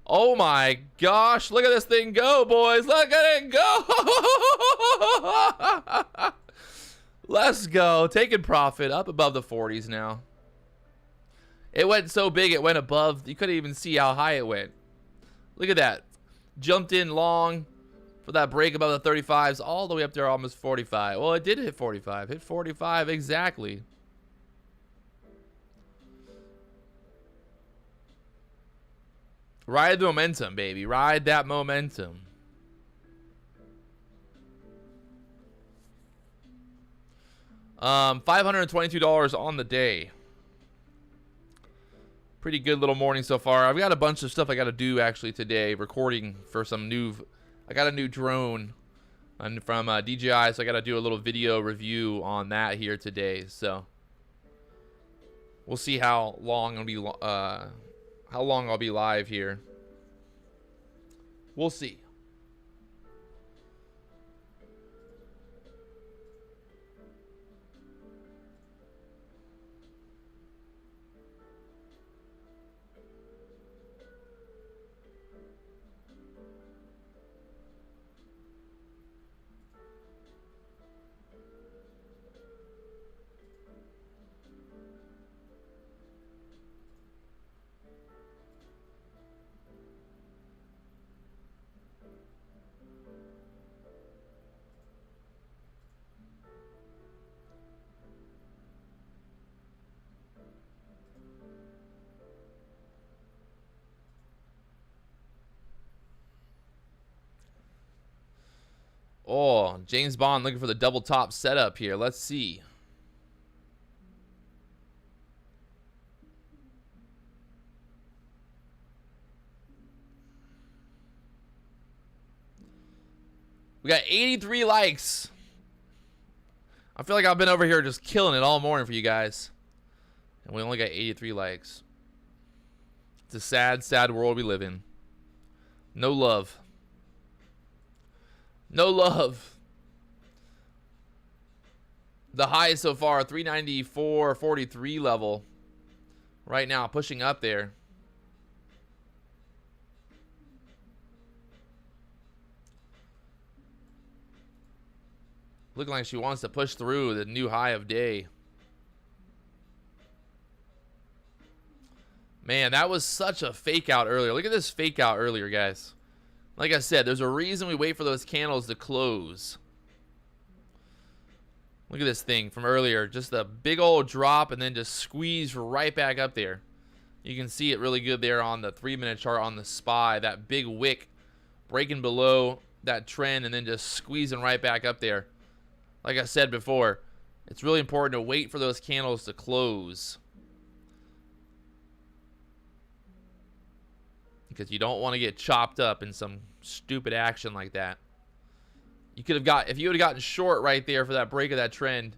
Oh my gosh. Look at this thing go, boys. Look at it go. Let's go. Taking profit up above the 40s now. It went so big it went above. You couldn't even see how high it went. Look at that. Jumped in long for that break above the 35s all the way up there almost 45. Well, it did hit 45. Hit 45 exactly. Ride the momentum, baby. Ride that momentum. $522 on the day. Pretty good little morning so far. I've got a bunch of stuff I got to do actually today. Recording for some new... I got a new drone from DJI, so I got to do a little video review on that here today. So we'll see how long I'll be live here. We'll see. Oh, James Bond looking for the double top setup here. Let's see. We got 83 likes. I feel like I've been over here just killing it all morning for you guys. And we only got 83 likes. It's a sad, sad world we live in. No love. No love. The high so far, 394.43 level. Right now, pushing up there. Looking like she wants to push through the new high of day. Man, that was such a fake out earlier. Look at this fake out earlier, guys. Like I said, there's a reason we wait for those candles to close. Look at this thing from earlier. Just a big old drop and then just squeeze right back up there. You can see it really good there on the 3-minute chart on the SPY. That big wick breaking below that trend and then just squeezing right back up there. Like I said before, it's really important to wait for those candles to close. Because you don't want to get chopped up in some stupid action like that. You could have got, if you would have gotten short right there for that break of that trend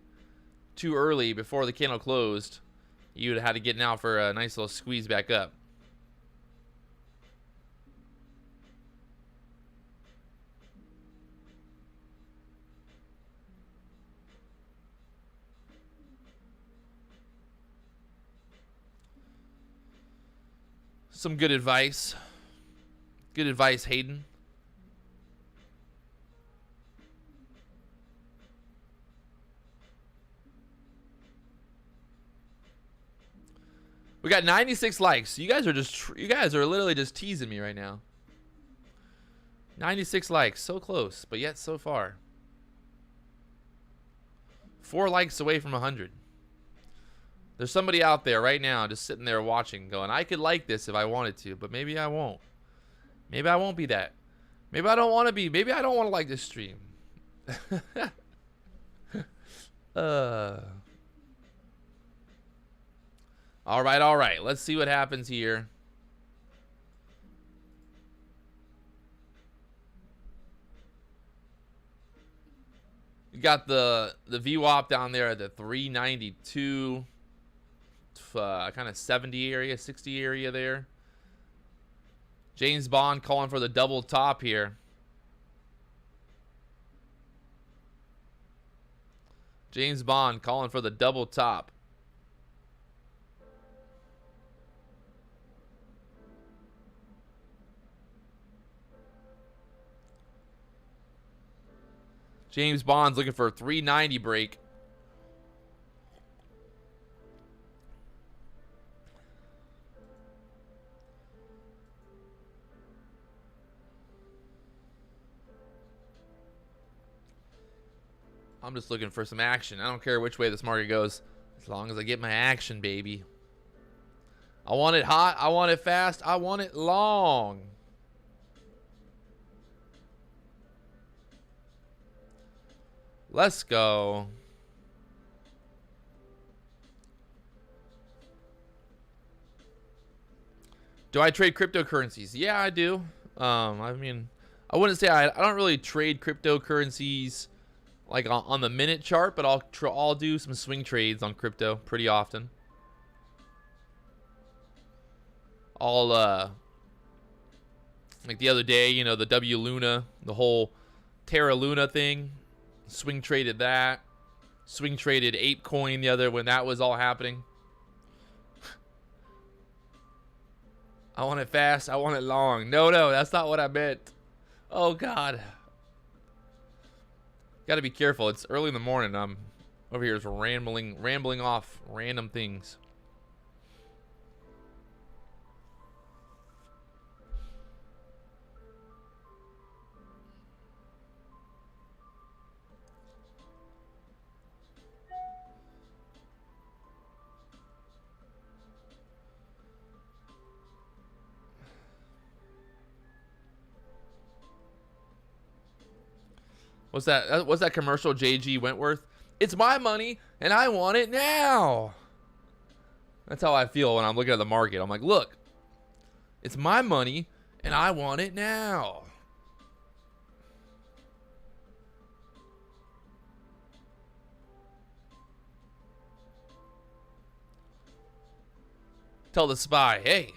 too early before the candle closed, you would have had to get now for a nice little squeeze back up. Some good advice. Good advice, Hayden. We got 96 likes. You guys are literally just teasing me right now. 96 likes, so close, but yet so far. 4 likes away from 100. There's somebody out there right now just sitting there watching going, I could like this if I wanted to, but maybe I won't. Maybe I won't be that. Maybe I don't want to be. Maybe I don't want to like this stream. All right, all right. Let's see what happens here. You got the VWAP down there at the 392, kind of 70 area, 60 area there. James Bond calling for the double top here. James Bond calling for the double top. James Bond's looking for a 390 break. I'm just looking for some action. I don't care which way this market goes, as long as I get my action, baby. I want it hot. I want it fast. I want it long. Let's go. Do I trade cryptocurrencies? Yeah, I do. I mean, I wouldn't say I don't really trade cryptocurrencies like on the minute chart, but I'll do some swing trades on crypto pretty often. Like the other day, you know, the W Luna, the whole Terra Luna thing, swing traded that. Swing traded ApeCoin the other when that was all happening. I want it fast. I want it long. No, that's not what I meant. Oh God. Got to be careful. It's early in the morning. I'm over here just rambling off random things. What's that commercial, JG Wentworth? It's my money and I want it now. That's how I feel when I'm looking at the market. I'm like, look, it's my money and I want it now. Tell the SPY, hey,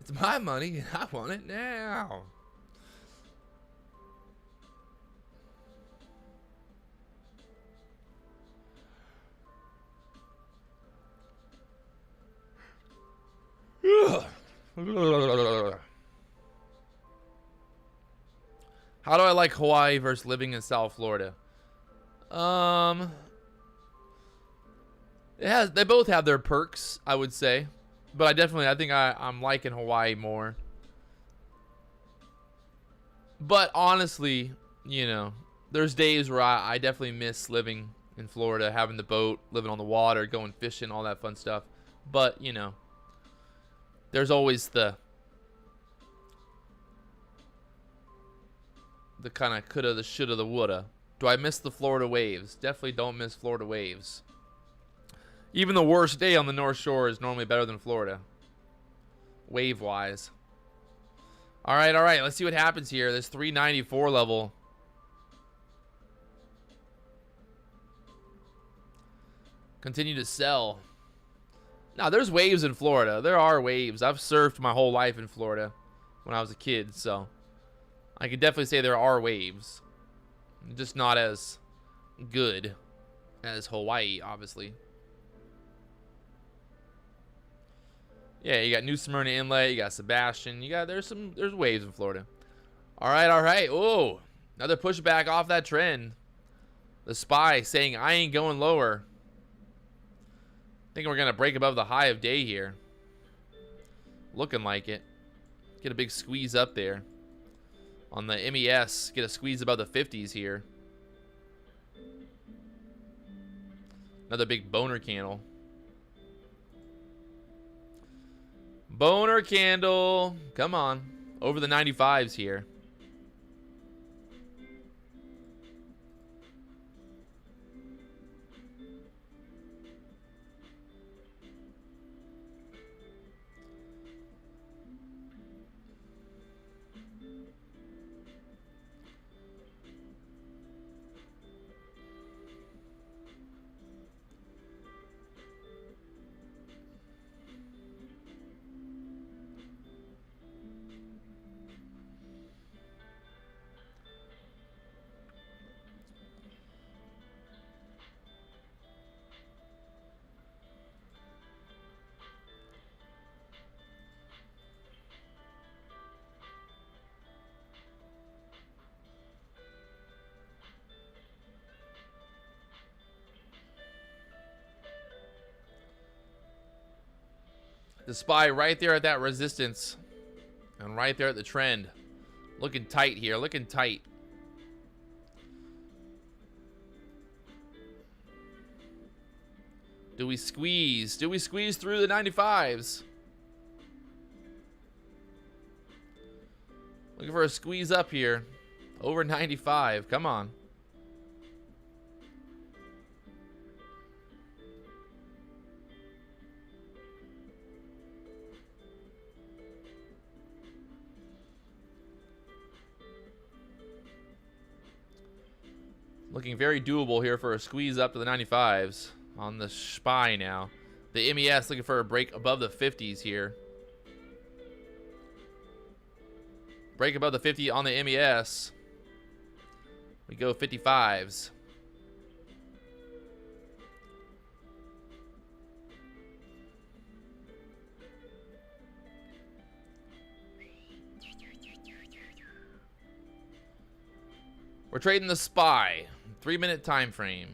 it's my money and I want it now. How do I like Hawaii versus living in South Florida? They both have their perks, I would say, but I think I'm liking Hawaii more. But honestly, you know, there's days where I definitely miss living in Florida, having the boat, living on the water, going fishing, all that fun stuff. But you know, there's always the kind of coulda, the shoulda, the woulda. Do I miss the Florida waves? Definitely don't miss Florida waves. Even the worst day on the North Shore is normally better than Florida, wave-wise. All right. Let's see what happens here. This 394 level. Continue to sell. Now, there's waves in Florida. There are waves. I've surfed my whole life in Florida when I was a kid, so I could definitely say there are waves. Just not as good as Hawaii, obviously. Yeah, you got New Smyrna Inlet, you got Sebastian, there's waves in Florida. All right. Oh, another pushback off that trend. The SPY saying I ain't going lower. Think we're gonna break above the high of day here. Looking like it. Get a big squeeze up there. On the MES, get a squeeze above the 50s here. Another big boner candle. Boner candle. Come on. Over the 95s here. The SPY right there at that resistance. And right there at the trend. Looking tight here. Looking tight. Do we squeeze? Do we squeeze through the 95s? Looking for a squeeze up here. Over 95. Come on. Looking very doable here for a squeeze up to the 95s on the SPY now. The MES looking for a break above the 50s here. Break above the 50 on the MES. We go 55s. We're trading the SPY. 3-minute time frame.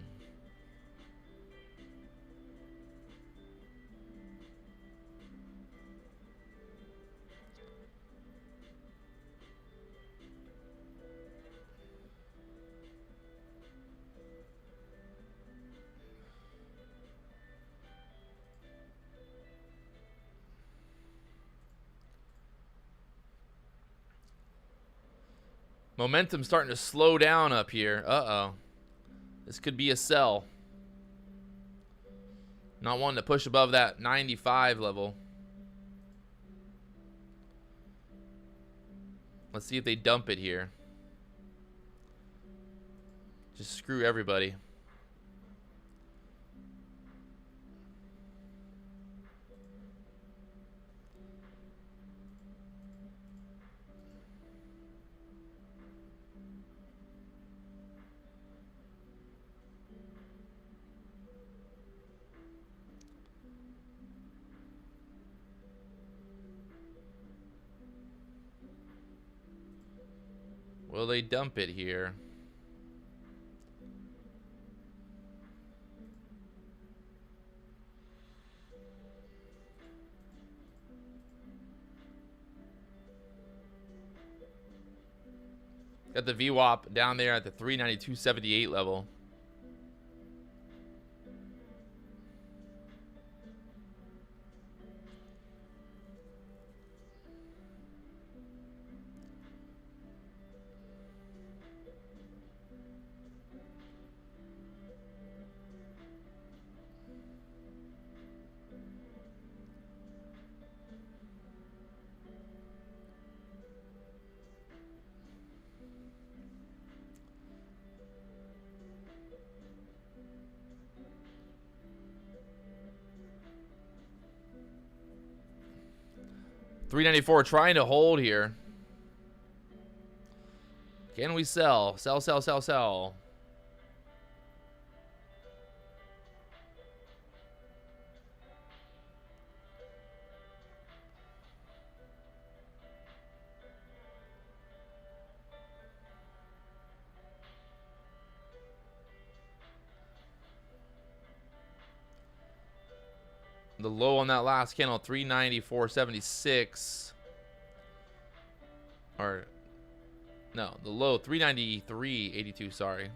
Momentum starting to slow down up here. Uh-oh. This could be a sell. Not wanting to push above that 95 level. Let's see if they dump it here. Just screw everybody. Will they dump it here? Got the VWAP down there at the 392.78 level. $394 trying to hold here. Can we sell? Sell, sell, sell, sell. The low on that last candle, 394.76. Or no, the low 393.82, sorry.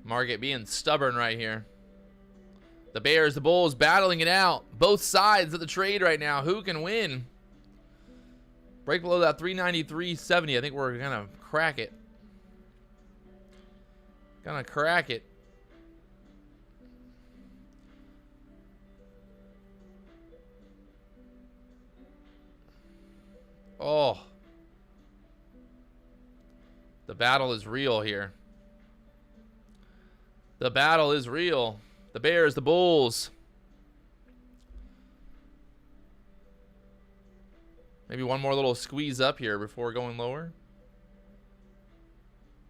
Market being stubborn right here. The bears, the bulls battling it out. Both sides of the trade right now. Who can win? Break below that 393.70. I think we're gonna crack it. Gonna crack it. Oh. The battle is real here. The battle is real. The bears, the bulls. Maybe one more little squeeze up here before going lower.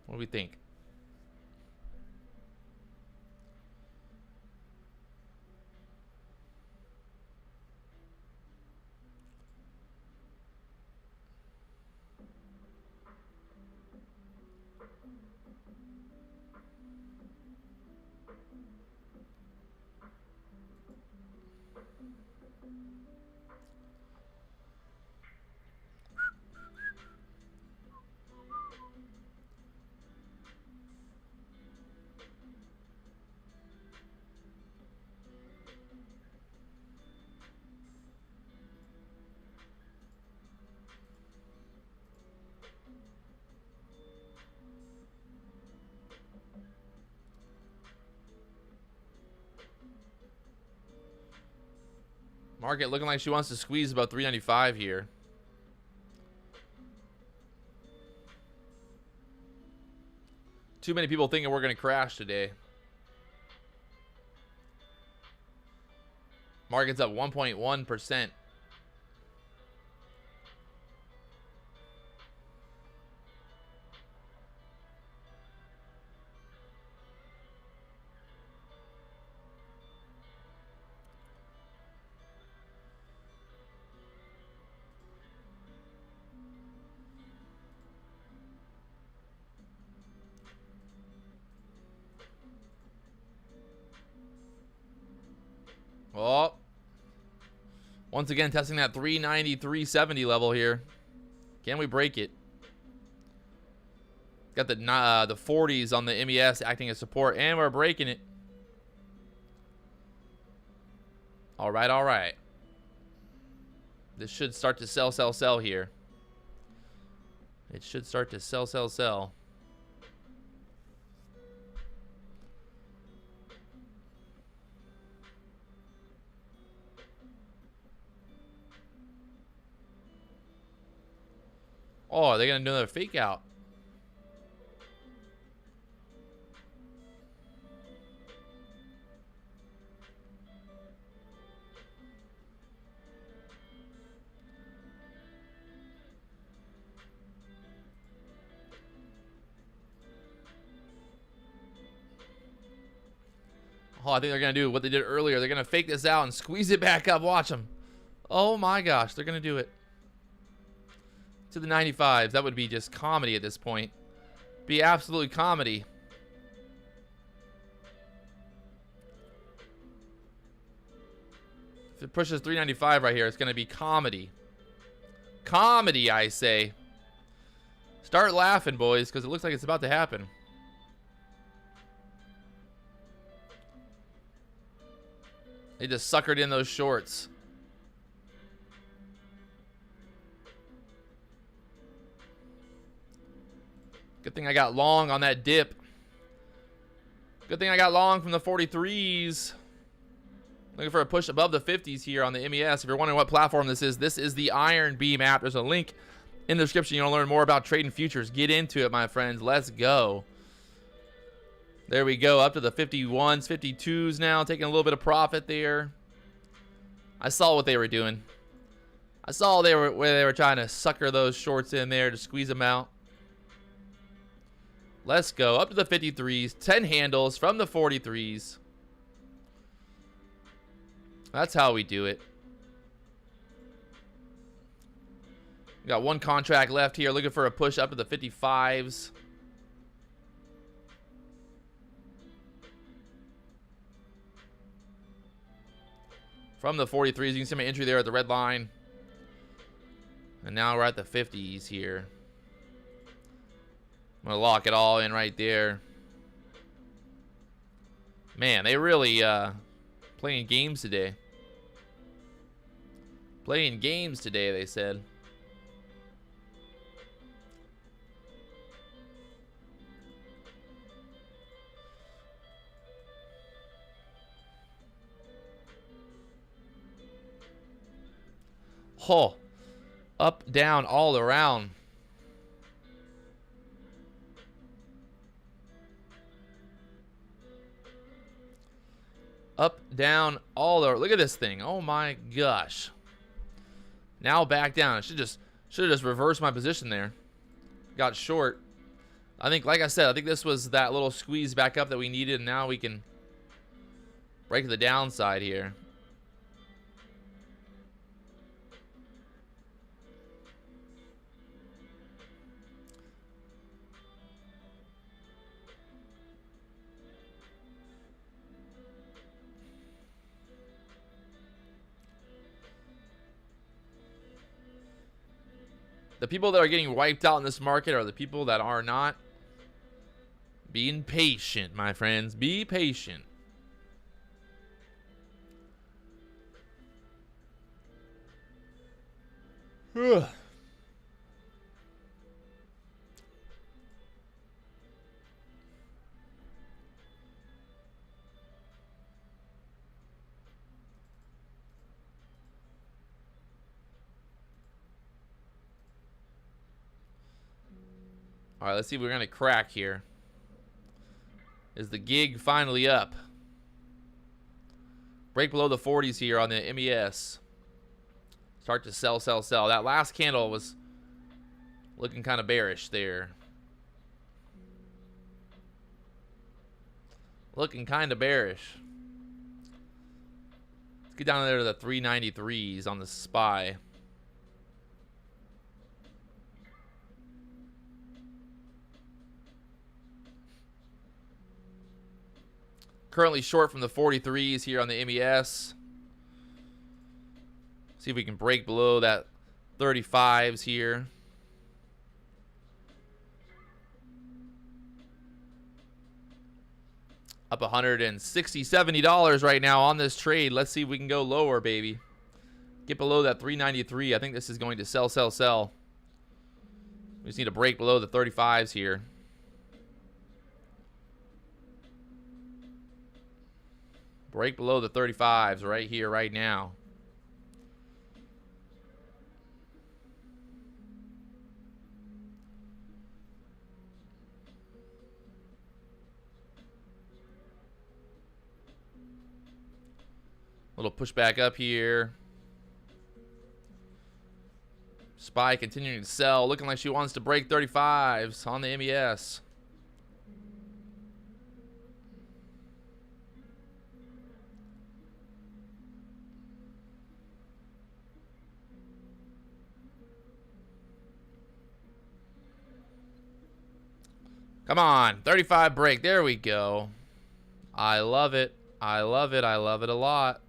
What do we think? Market looking like she wants to squeeze about 395 here. Too many people thinking we're going to crash today. Market's up 1.1%. Oh. Once again, testing that 390, 370 level here. Can we break it? Got the 40s on the MES acting as support, and we're breaking it. All right, all right. This should start to sell, sell, sell here. It should start to sell, sell, sell. Oh, are they going to do another fake out? Oh, I think they're going to do what they did earlier. They're going to fake this out and squeeze it back up. Watch them. Oh, my gosh. They're going to do it. To the 95s. That would be just comedy at this point. Be absolute comedy. If it pushes 395 right here, it's going to be comedy. Comedy, I say. Start laughing, boys, because it looks like it's about to happen. They just suckered in those shorts. Good thing I got long on that dip. Good thing I got long from the 43s. Looking for a push above the 50s here on the MES. If you're wondering what platform this is the IronBeam app. There's a link in the description. You want to learn more about trading futures. Get into it, my friends. Let's go. There we go. Up to the 51s, 52s now. Taking a little bit of profit there. I saw what they were doing. I saw where they were trying to sucker those shorts in there to squeeze them out. Let's go. Up to the 53s. 10 handles from the 43s. That's how we do it. We got one contract left here. Looking for a push up to the 55s. From the 43s. You can see my entry there at the red line. And now we're at the 50s here. I'm going to lock it all in right there. Man, they really playing games today. Playing games today, they said. Oh, up, down, all around. Up, down, all over. Look at this thing. Oh my gosh. Now back down. I should have just reversed my position there. Got short. I think, like I said, I think this was that little squeeze back up that we needed, and now we can break the downside here. The people that are getting wiped out in this market are the people that are not being patient, my friends. Be patient. Ugh. All right, let's see if we're going to crack here. Is the gig finally up? Break below the 40s here on the MES. Start to sell, sell, sell. That last candle was looking kind of bearish there. Looking kind of bearish. Let's get down there to the 393s on the SPY. Currently short from the 43s here on the MES. See if we can break below that 35s here. Up $160, $70 right now on this trade. Let's see if we can go lower, baby. Get below that 393. I think this is going to sell, sell, sell. We just need to break below the 35s here. Break below the 35s right here, right now. Little pushback up here. SPY continuing to sell. Looking like she wants to break 35s on the MES. Come on, 35 break. There we go. I love it. I love it. I love it a lot.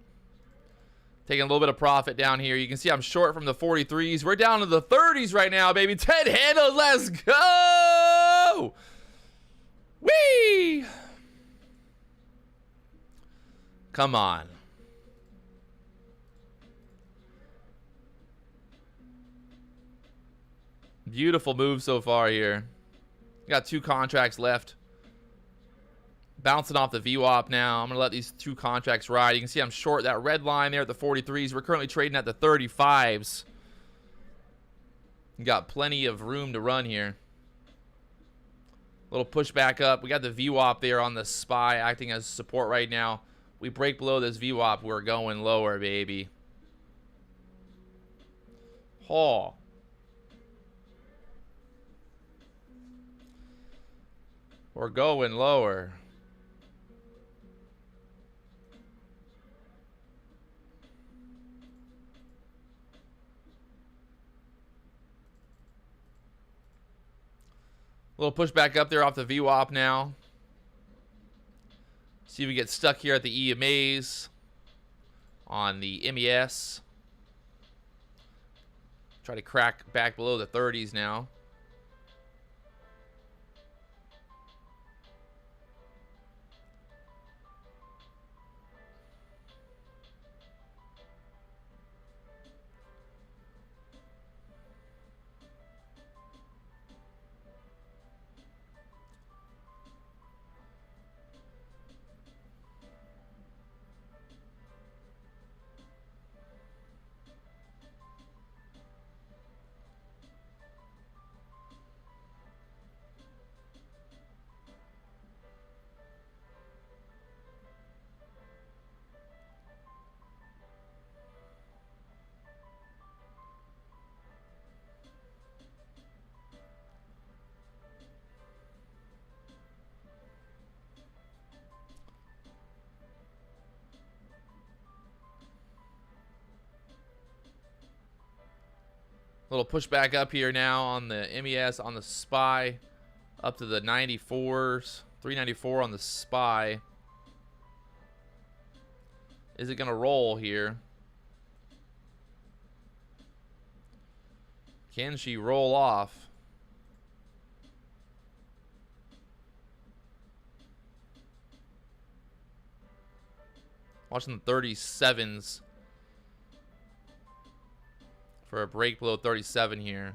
Taking a little bit of profit down here. You can see I'm short from the 43s. We're down to the 30s right now, baby. 10 handles. Let's go. Whee! Come on. Beautiful move so far here. Got 2 contracts left. Bouncing off the VWAP now. I'm going to let these 2 contracts ride. You can see I'm short that red line there at the 43s. We're currently trading at the 35s. Got plenty of room to run here. Little pushback up. We got the VWAP there on the SPY acting as support right now. We break below this VWAP, we're going lower, baby. Oh. We're going lower. Little pushback up there off the VWAP now. See if we get stuck here at the EMAs on the MES. Try to crack back below the 30s now. Little pushback up here now on the MES, on the SPY, up to the 94s, 394 on the SPY. Is it going to roll here? Can she roll off? Watching the 37s. For a break below 37 here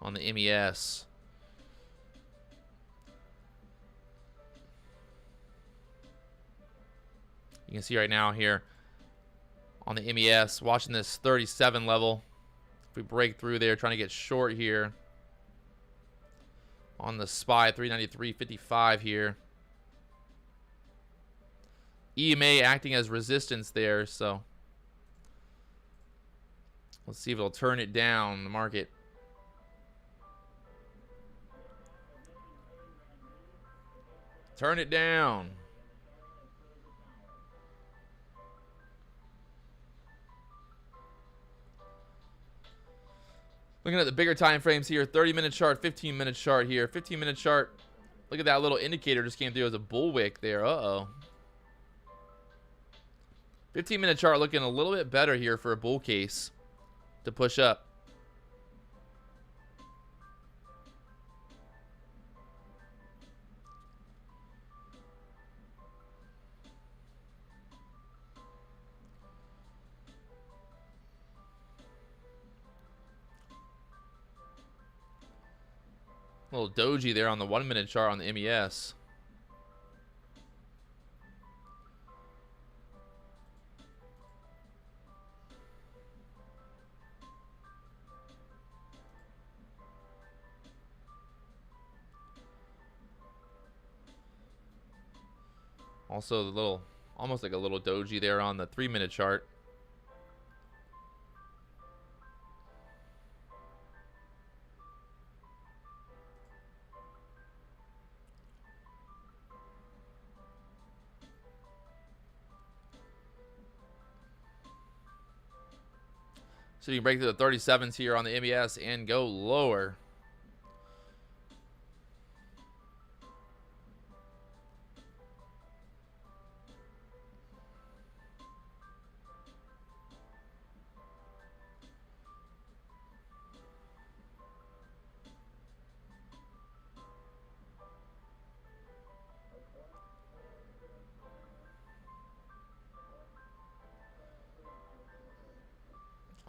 on the MES. You can see right now here on the MES, watching this 37 level. If we break through there, trying to get short here. On the SPY, 393.55 here. EMA acting as resistance there, so let's see if it'll turn it down, the market. Turn it down. Looking at the bigger time frames here, 30-minute chart, 15-minute chart here. 15-minute chart, look at that little indicator just came through as a bullwick there. Uh-oh. 15-minute chart looking a little bit better here for a bull case to push up. A little doji there on the 1-minute chart on the MES. Also the little, almost like a little doji there on the 3-minute chart. So you can break through the 37s here on the MES and go lower.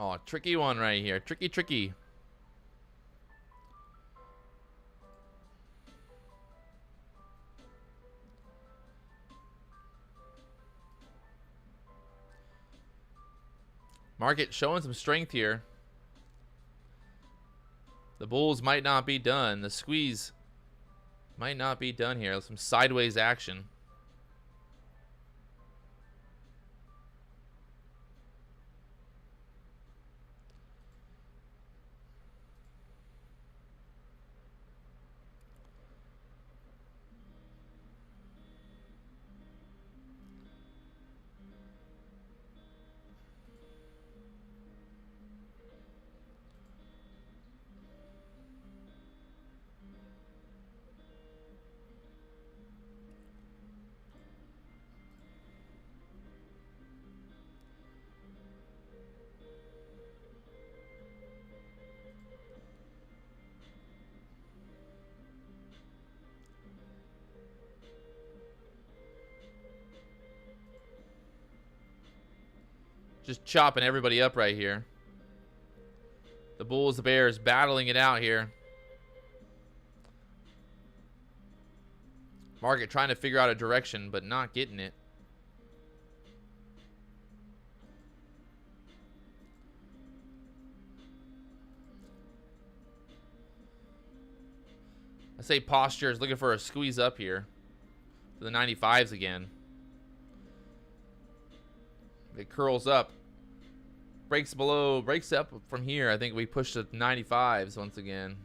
Oh, tricky one right here. Tricky, tricky. Market showing some strength here. The bulls might not be done. The squeeze might not be done here. Some sideways action. Just chopping everybody up right here. The bulls, the bears battling it out here. Market trying to figure out a direction, but not getting it. I say posture is looking for a squeeze up here to the 95s again. It curls up, breaks below, breaks up from here. I think we pushed the 95s once again.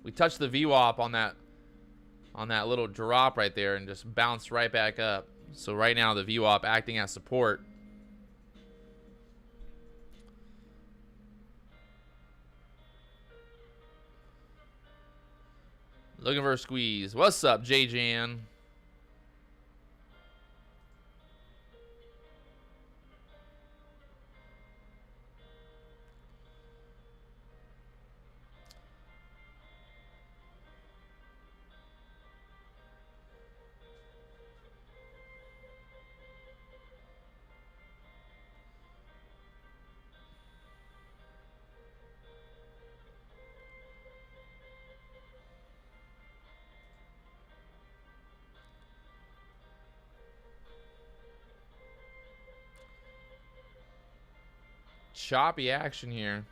We touched the VWAP on that little drop right there and just bounced right back up. So right now the VWAP acting as support. Looking for a squeeze. What's up, J-Jan? Choppy action here.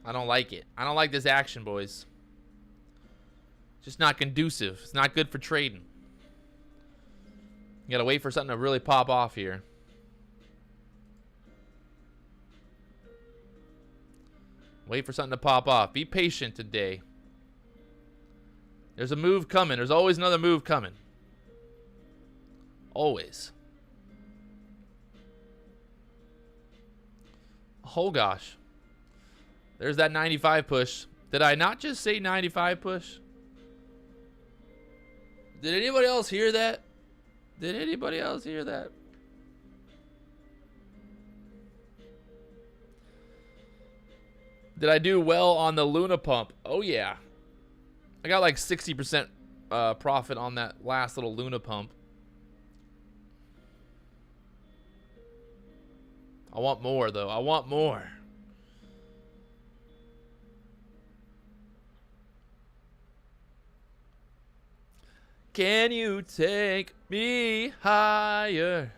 I don't like it. I don't like this action, boys. Just not conducive. It's not good for trading. You gotta wait for something to really pop off here. Wait for something to pop off. Be patient today. There's a move coming. There's always another move coming. Always. Oh gosh. There's that 95 push. Did I not just say 95 push? Did anybody else hear that? Did anybody else hear that? Did I do well on the Luna pump? Oh yeah. I got like 60% profit on that last little Luna pump. I want more though. I want more. Can you take me higher?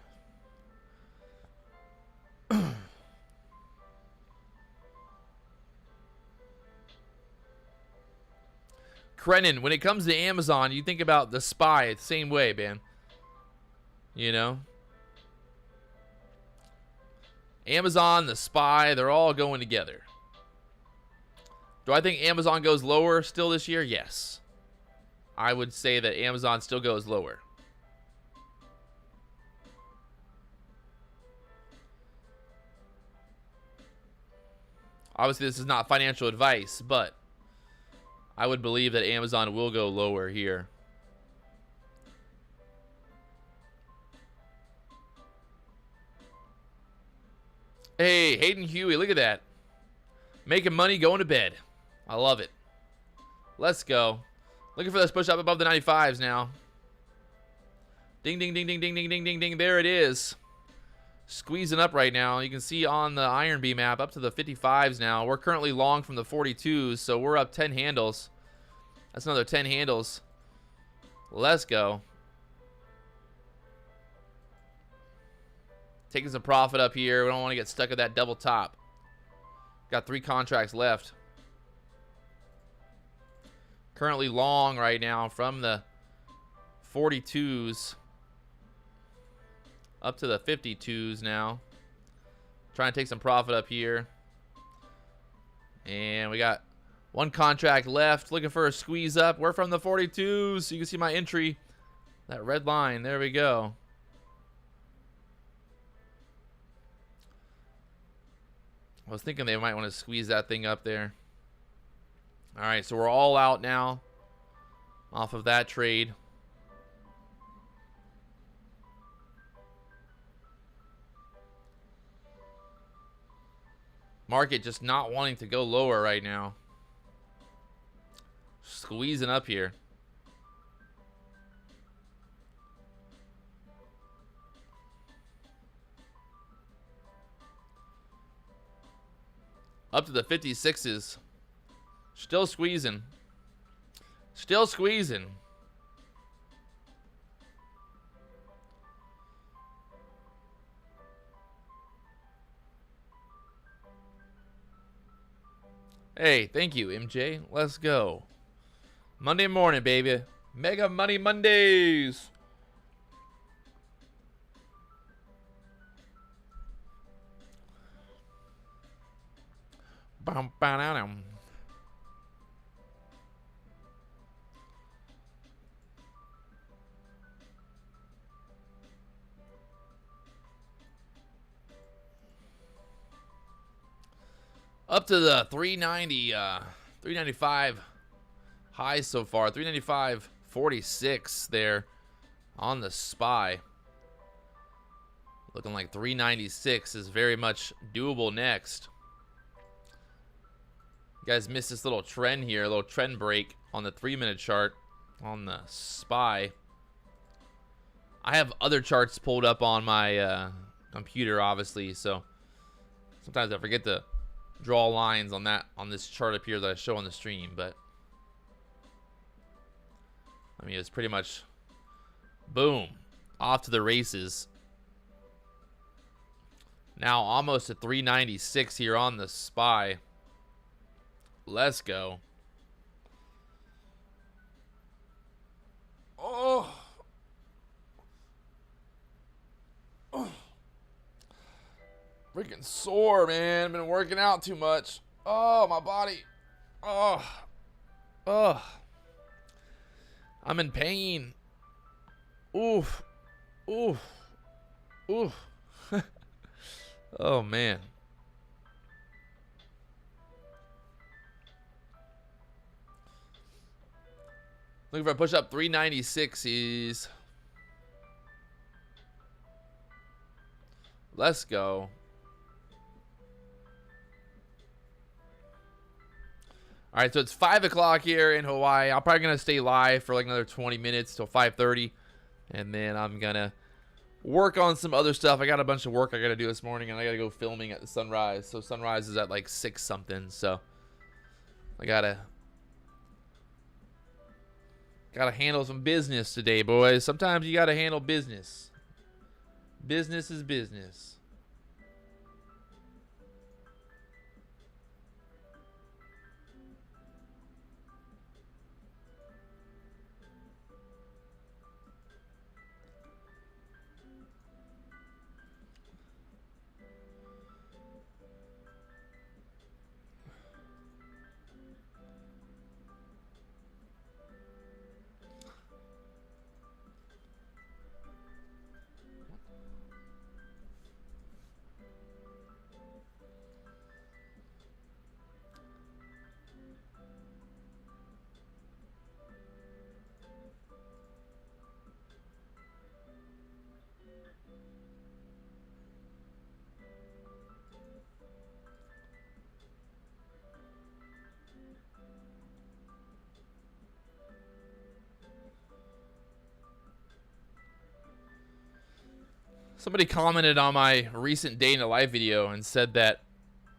Krenin, when it comes to Amazon, you think about the SPY. It's the same way, man. You know? Amazon, the SPY, they're all going together. Do I think Amazon goes lower still this year? Yes. I would say that Amazon still goes lower. Obviously, this is not financial advice, but I would believe that Amazon will go lower here. Hey, Hayden Huey, look at that. Making money, going to bed. I love it. Let's go. Looking for this push up above the 95s now. Ding, ding, ding, ding, ding, ding, ding, ding, ding. There it is. Squeezing up right now. You can see on the IronBeam app up to the 55s now. We're currently long from the 42s, so we're up 10 handles. That's another 10 handles. Let's go. Taking some profit up here. We don't want to get stuck at that double top. Got 3 contracts left. Currently long right now from the 42s up to the 52s now. Trying to take some profit up here. And we got 1 contract left. Looking for a squeeze up. We're from the 42s. So you can see my entry. That red line. There we go. I was thinking they might want to squeeze that thing up there. All right, so we're all out now off of that trade. Market just not wanting to go lower right now. Squeezing up here. Up to the 56s. Still squeezing. Still squeezing. Hey, thank you, MJ. Let's go. Monday morning, baby. Mega Money Mondays. Bum, ba, da, dum. Up to the 390, 395 highs so far. 395.46 there on the SPY. Looking like 396 is very much doable next. You guys missed this little trend here, a little trend break on the 3-minute chart on the SPY. I have other charts pulled up on my computer, obviously, so sometimes I forget to draw lines on this chart up here that I show on the stream. But I mean, it's pretty much boom, off to the races. Now almost at 396 here on the SPY. Let's go. Oh. Freaking sore, man. Been working out too much. Oh, my body. Oh. Oh. I'm in pain. Oof. Oof. Oof. Oh, man. Looking for a push up 396s. Let's go. All right, so it's 5 o'clock here in Hawaii. I'm probably going to stay live for like another 20 minutes till 5:30. And then I'm going to work on some other stuff. I got a bunch of work I got to do this morning, and I got to go filming at the sunrise. So sunrise is at like 6 something. So I got to handle some business today, boys. Sometimes you got to handle business. Business is business. Somebody commented on my recent day in the life video and said that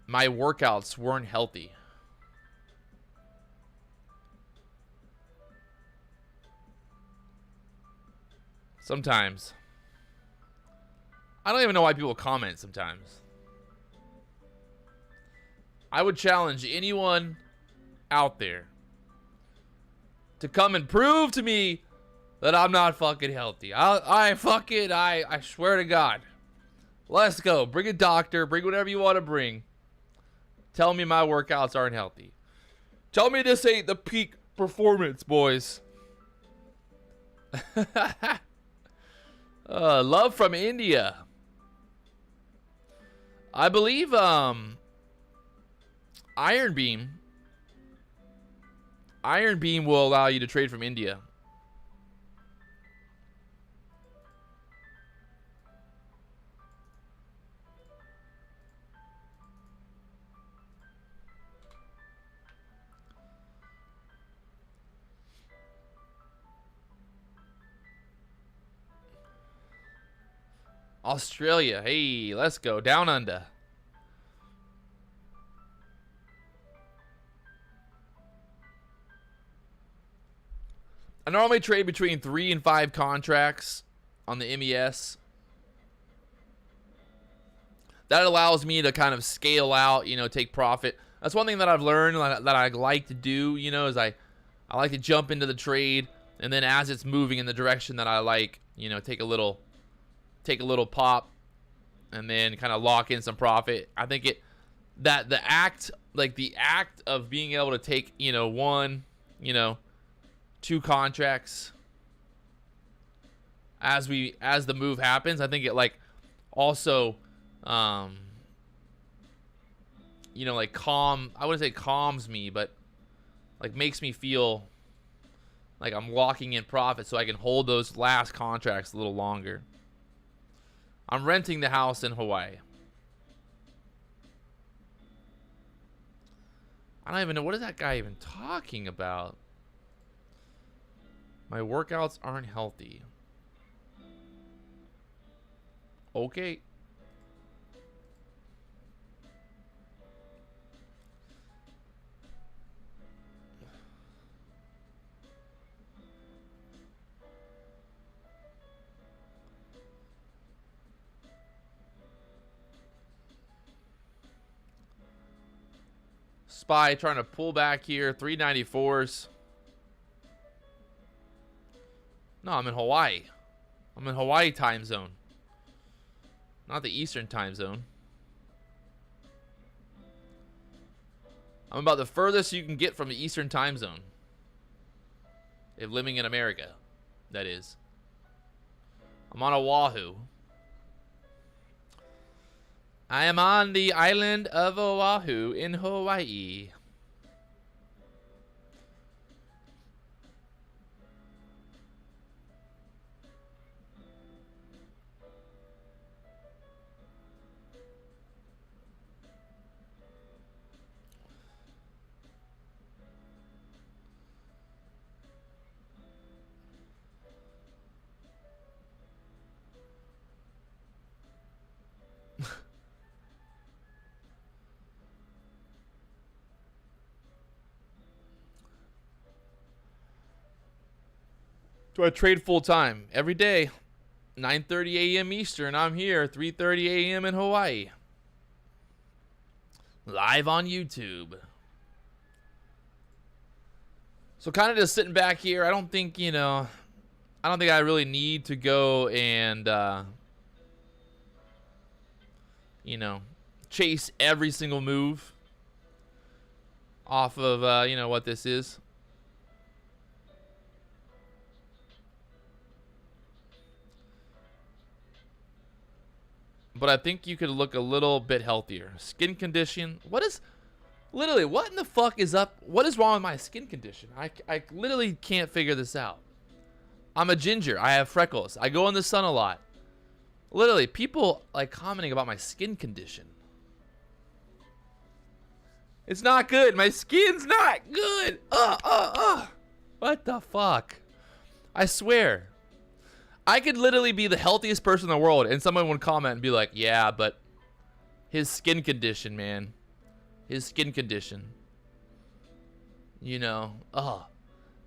my workouts weren't healthy. Sometimes. I don't even know why people comment sometimes. I would challenge anyone out there to come and prove to me that I'm not fucking healthy. I swear to God. Let's go. Bring a doctor. Bring whatever you want to bring. Tell me my workouts aren't healthy. Tell me this ain't the peak performance, boys. Love from India. I believe IronBeam will allow you to trade from India. Australia. Hey, let's go. Down under. I normally trade between 3 and 5 contracts on the MES. That allows me to kind of scale out, you know, take profit. That's one thing that I've learned that I like to do, you know, is I like to jump into the trade, and then as it's moving in the direction that I like, you know, take a little pop and then kind of lock in some profit. I think the act of being able to take, you know, 1, you know, 2 contracts as the move happens, I think it like also you know, like I wouldn't say calms me, but like makes me feel like I'm locking in profit so I can hold those last contracts a little longer. I'm renting the house in Hawaii. I don't even know, what is that guy even talking about? My workouts aren't healthy. Okay. SPY trying to pull back here. 394s. No, I'm in Hawaii. I'm in Hawaii time zone. Not the Eastern time zone. I'm about the furthest you can get from the Eastern time zone. If living in America, that is. I'm on Oahu. I am on the island of Oahu in Hawaii. Do I trade full time? Every day. 9:30 a.m. Eastern. I'm here. 3:30 a.m. in Hawaii. Live on YouTube. So kind of just sitting back here. I don't think, you know, I don't think I really need to go and, you know, chase every single move off of, you know, what this is. But I think you could look a little bit healthier. Skin condition. What is... Literally, what in the fuck is up? What is wrong with my skin condition? I literally can't figure this out. I'm a ginger. I have freckles. I go in the sun a lot. Literally, people like commenting about my skin condition. It's not good. My skin's not good. What the fuck? I swear. I could literally be the healthiest person in the world and someone would comment and be like, yeah, but his skin condition, man. His skin condition. You know,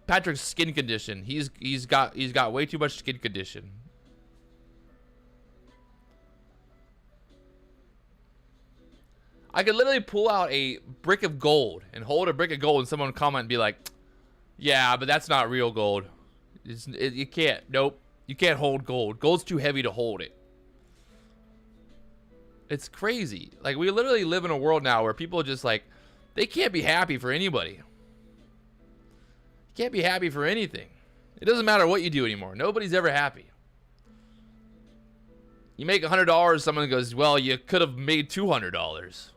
Patrick's skin condition. He's got way too much skin condition. I could literally pull out a brick of gold and hold a brick of gold and someone would comment and be like, yeah, but that's not real gold. You can't. Nope. You can't hold gold. Gold's too heavy to hold it. It's crazy. Like, we literally live in a world now where people just like, they can't be happy for anybody. You can't be happy for anything. It doesn't matter what you do anymore. Nobody's ever happy. You make $100, someone goes, well, you could have made $200.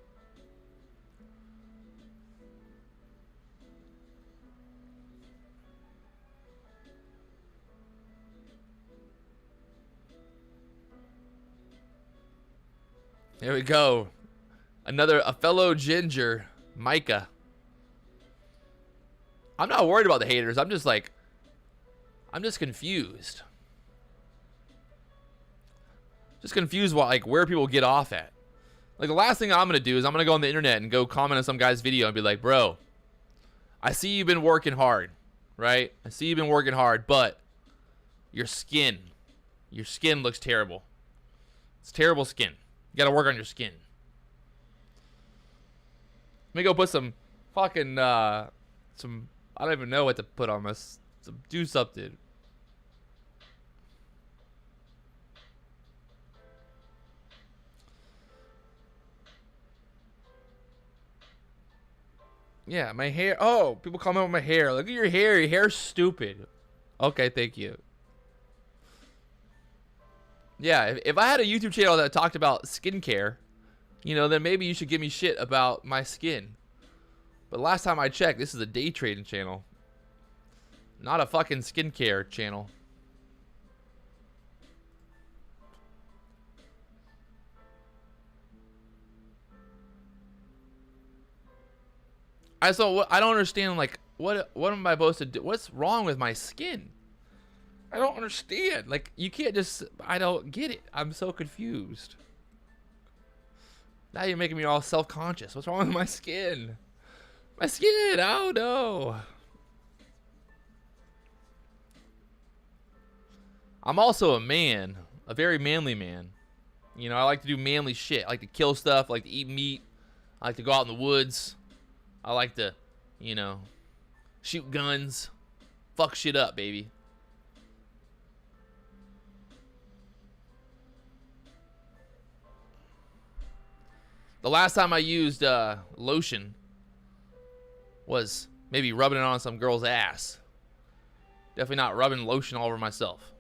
There we go. A fellow ginger, Micah. I'm not worried about the haters. I'm just confused. Just confused where people get off at. Like, the last thing I'm gonna do is I'm gonna go on the internet and go comment on some guy's video and be like, bro, I see you've been working hard, right? I see you've been working hard, but your skin looks terrible. It's terrible skin. You gotta work on your skin. Let me go put some fucking I don't even know what to put on this. Do something. Yeah, my hair. Oh, people comment on my hair. Look at your hair. Your hair's stupid. Okay, thank you. Yeah, if I had a YouTube channel that talked about skincare, you know, then maybe you should give me shit about my skin. But last time I checked, this is a day trading channel. Not a fucking skincare channel. I don't understand, like, what am I supposed to do? What's wrong with my skin? I don't understand. Like, you can't just... I don't get it. I'm so confused. Now you're making me all self-conscious. What's wrong with my skin? My skin! Oh, no. I'm also a man. A very manly man. You know, I like to do manly shit. I like to kill stuff. I like to eat meat. I like to go out in the woods. I like to, you know, shoot guns, fuck shit up, baby. The last time I used lotion was maybe rubbing it on some girl's ass. Definitely not rubbing lotion all over myself.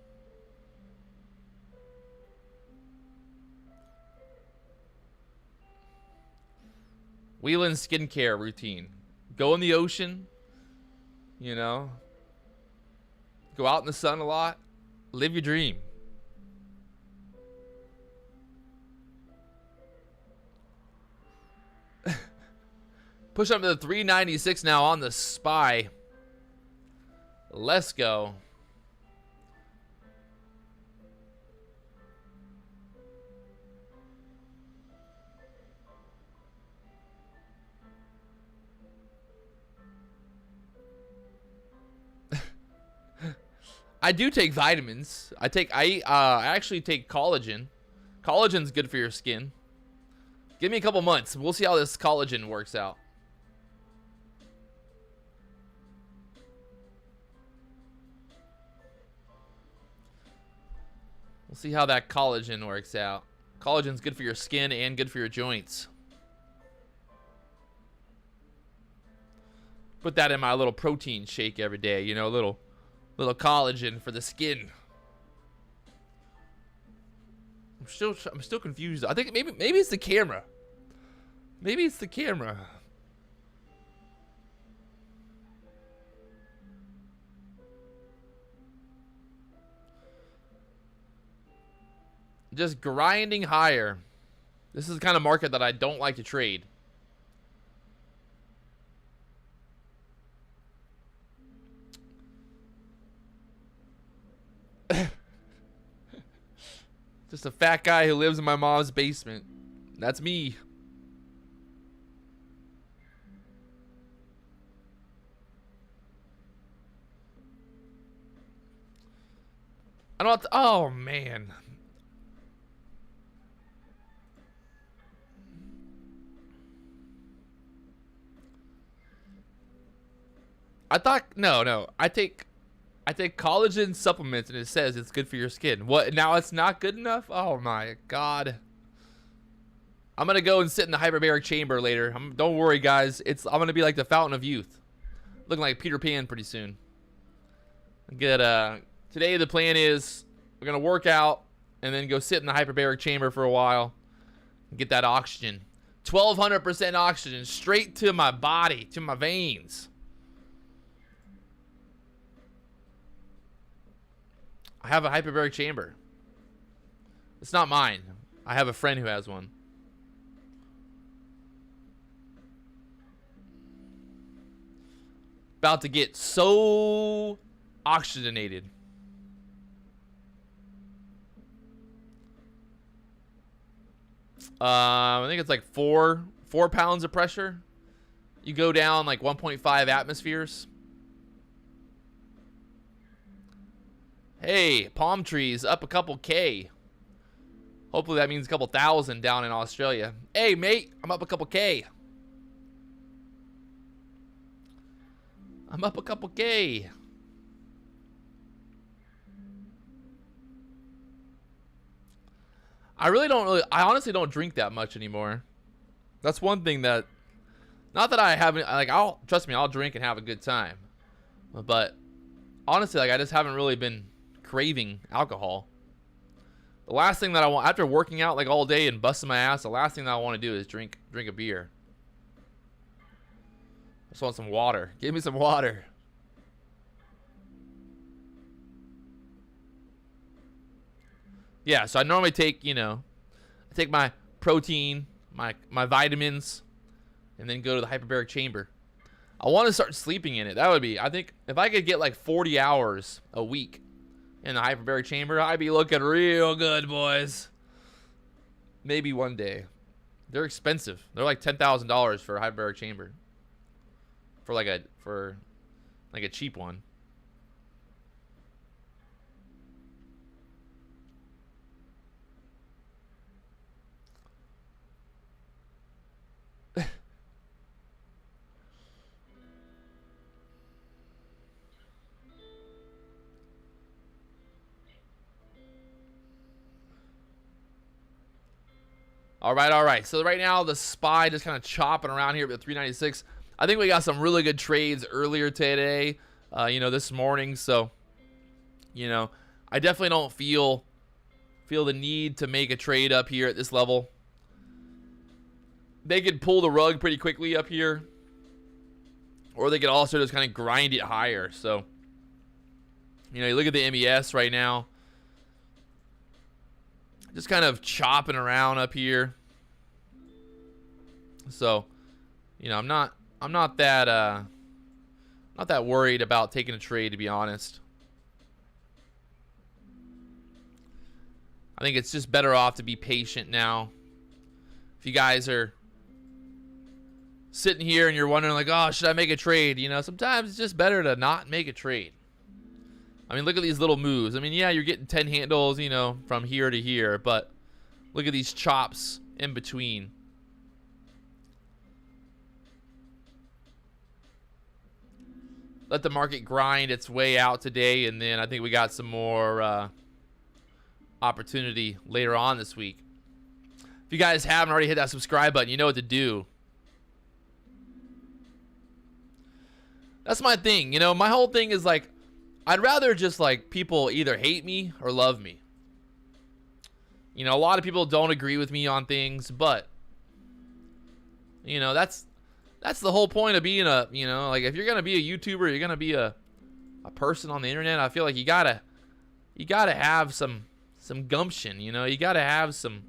Wieland skincare routine. Go in the ocean, you know. Go out in the sun a lot. Live your dream. Push up to the 396 now on the SPY. Let's go. I do take vitamins. I actually take collagen. Collagen's good for your skin. Give me a couple months. We'll see how this collagen works out. We'll see how that collagen works out. Collagen's good for your skin and good for your joints. Put that in my little protein shake every day, you know, little collagen for the skin. I'm still confused. I think maybe it's the camera. Maybe it's the camera. Just grinding higher. This is the kind of market that I don't like to trade. Just a fat guy who lives in my mom's basement. That's me. I don't have to, oh man. I thought no. I take collagen supplements and it says it's good for your skin. What, now it's not good enough? Oh my god. I'm gonna go and sit in the hyperbaric chamber later. Don't worry guys. I'm gonna be like the fountain of youth. Looking like Peter Pan pretty soon. Today the plan is we're gonna work out and then go sit in the hyperbaric chamber for a while and get that oxygen. 1200% oxygen straight to my body, to my veins. I have a hyperbaric chamber. It's not mine. I have a friend who has one. About to get so oxygenated. I think it's like 4 pounds of pressure. You go down like 1.5 atmospheres. Hey, palm trees up a couple K. Hopefully that means a couple thousand down in Australia. Hey, mate, I'm up a couple K. I'm up a couple K. I honestly don't drink that much anymore. That's one thing that, not that I haven't, like, trust me, I'll drink and have a good time. But honestly, like, I just haven't really been craving alcohol. The last thing that I want after working out like all day and busting my ass, the last thing that I want to do is drink a beer. I just want some water. Give me some water. Yeah, so I normally take, I take my protein, my vitamins, and then go to the hyperbaric chamber. I want to start sleeping in it. That would be, I think, if I could get like 40 hours a week in the hyperbaric chamber, I'd be looking real good, boys. Maybe one day. They're expensive. They're like $10,000 for a hyperbaric chamber. For like a cheap one. All right. So right now the SPY just kind of chopping around here at 396. I think we got some really good trades earlier today, this morning. So, I definitely don't feel the need to make a trade up here at this level. They could pull the rug pretty quickly up here, or they could also just kind of grind it higher. So, you look at the MES right now, just kind of chopping around up here. So, I'm not that worried about taking a trade, to be honest. I think it's just better off to be patient now. If you guys are sitting here and you're wondering like, oh, should I make a trade? Sometimes it's just better to not make a trade. I mean, look at these little moves. I mean, yeah, you're getting 10 handles, from here to here, but look at these chops in between. Let the market grind its way out today, and then I think we got some more opportunity later on this week. If you guys haven't already hit that subscribe button, you know what to do. That's my thing. My whole thing is like, I'd rather just like people either hate me or love me. A lot of people don't agree with me on things, but that's the whole point of being a, like if you're going to be a YouTuber, you're going to be a person on the internet. I feel like you gotta have some gumption, you gotta have some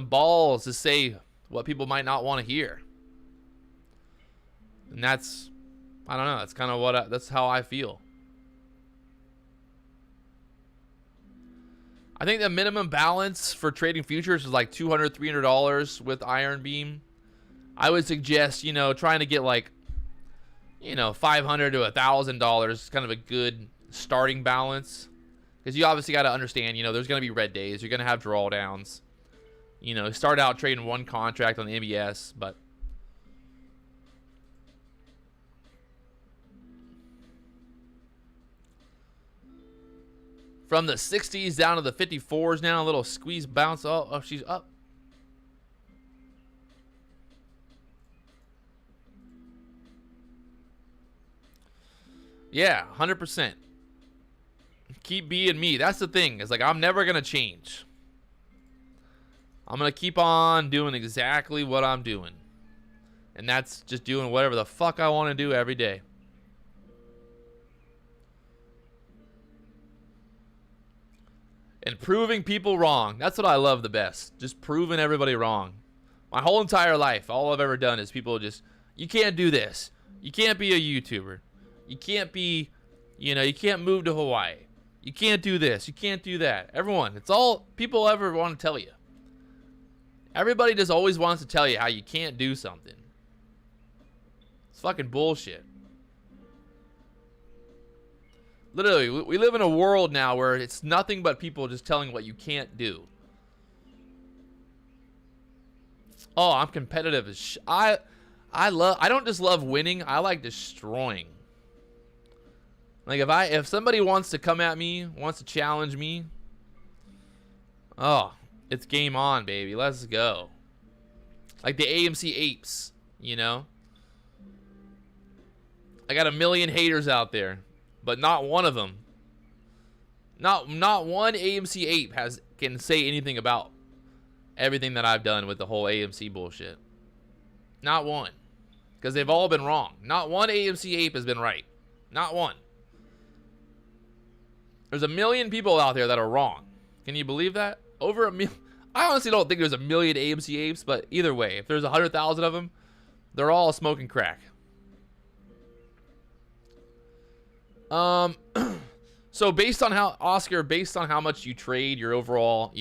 balls to say what people might not want to hear. And that's, I don't know, that's kind of that's how I feel. I think the minimum balance for trading futures is like $200, $300 with IronBeam. I would suggest, trying to get like, $500 to $1,000 is kind of a good starting balance. Because you obviously got to understand, there's going to be red days. You're going to have drawdowns. Start out trading one contract on the MES, but from the 60s down to the 54s now, a little squeeze bounce. Oh, she's up. Yeah, 100%. Keep being me. That's the thing. It's like I'm never going to change. I'm going to keep on doing exactly what I'm doing. And that's just doing whatever the fuck I want to do every day. And proving people wrong. That's what I love the best. Just proving everybody wrong. My whole entire life, all I've ever done is people just, you can't do this. You can't be a YouTuber. You can't be, you can't move to Hawaii. You can't do this. You can't do that. Everyone, it's all people ever want to tell you. Everybody just always wants to tell you how you can't do something. It's fucking bullshit. Literally, we live in a world now where it's nothing but people just telling what you can't do. Oh, I'm competitive as I don't just love winning, I like destroying. Like if somebody wants to come at me, wants to challenge me, oh, it's game on, baby. Let's go. Like the AMC apes, I got a million haters out there, but not one of them, not one AMC ape can say anything about everything that I've done with the whole AMC bullshit. Not one. Because they've all been wrong. Not one AMC ape has been right. Not one. There's a million people out there that are wrong. Can you believe that? Over a million. I honestly don't think there's a million AMC apes, but either way, if there's 100,000 of them, they're all smoking crack. So based on how much you trade, your overall,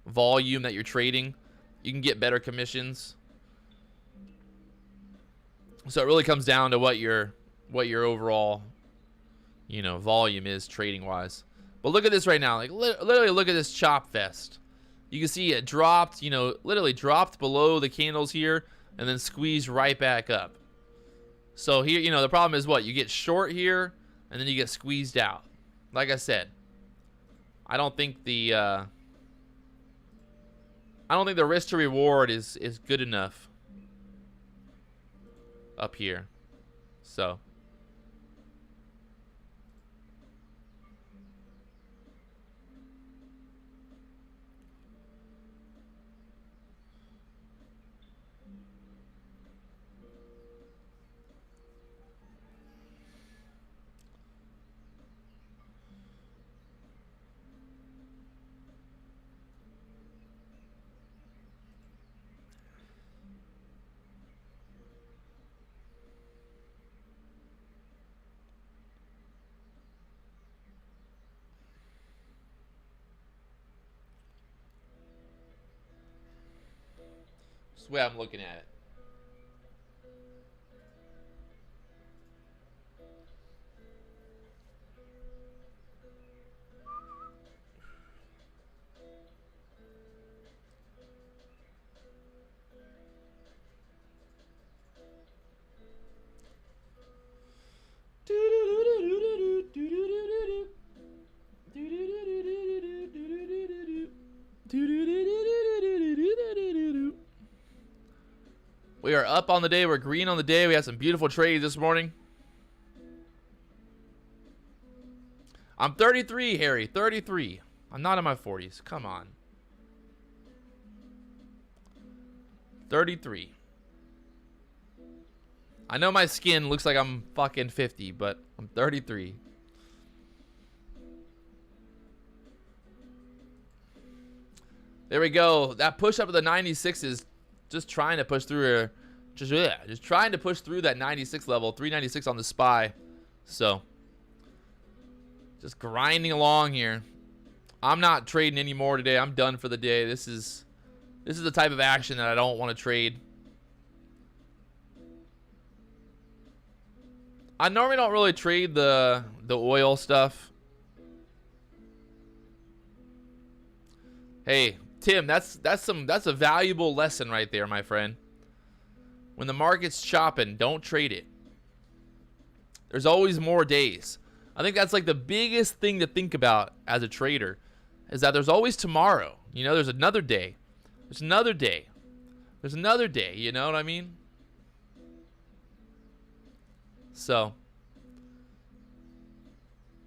volume that you're trading, you can get better commissions. So it really comes down to what your overall, volume is trading wise. But look at this right now. Like literally look at this chop fest. You can see it dropped, literally dropped below the candles here and then squeezed right back up. So here, the problem is what? You get short here and then you get squeezed out. Like I said, I don't think the I don't think the risk to reward is good enough up here. So that's the way I'm looking at it. We are up on the day. We're green on the day. We had some beautiful trades this morning. I'm 33, Harry. 33. I'm not in my 40s. Come on. 33. I know my skin looks like I'm fucking 50, but I'm 33. There we go. That push up of the 96 is just trying to push through just trying to push through that 96 level, 396 on the SPY. So just grinding along here. I'm not trading anymore today. I'm done for the day. This is the type of action that I don't want to trade. I normally don't really trade the oil stuff. Hey, Tim, that's a valuable lesson right there, my friend. When the market's chopping, don't trade it. There's always more days. I think that's like the biggest thing to think about as a trader, is that there's always tomorrow. You know, there's another day. There's another day. There's another day, you know what I mean? So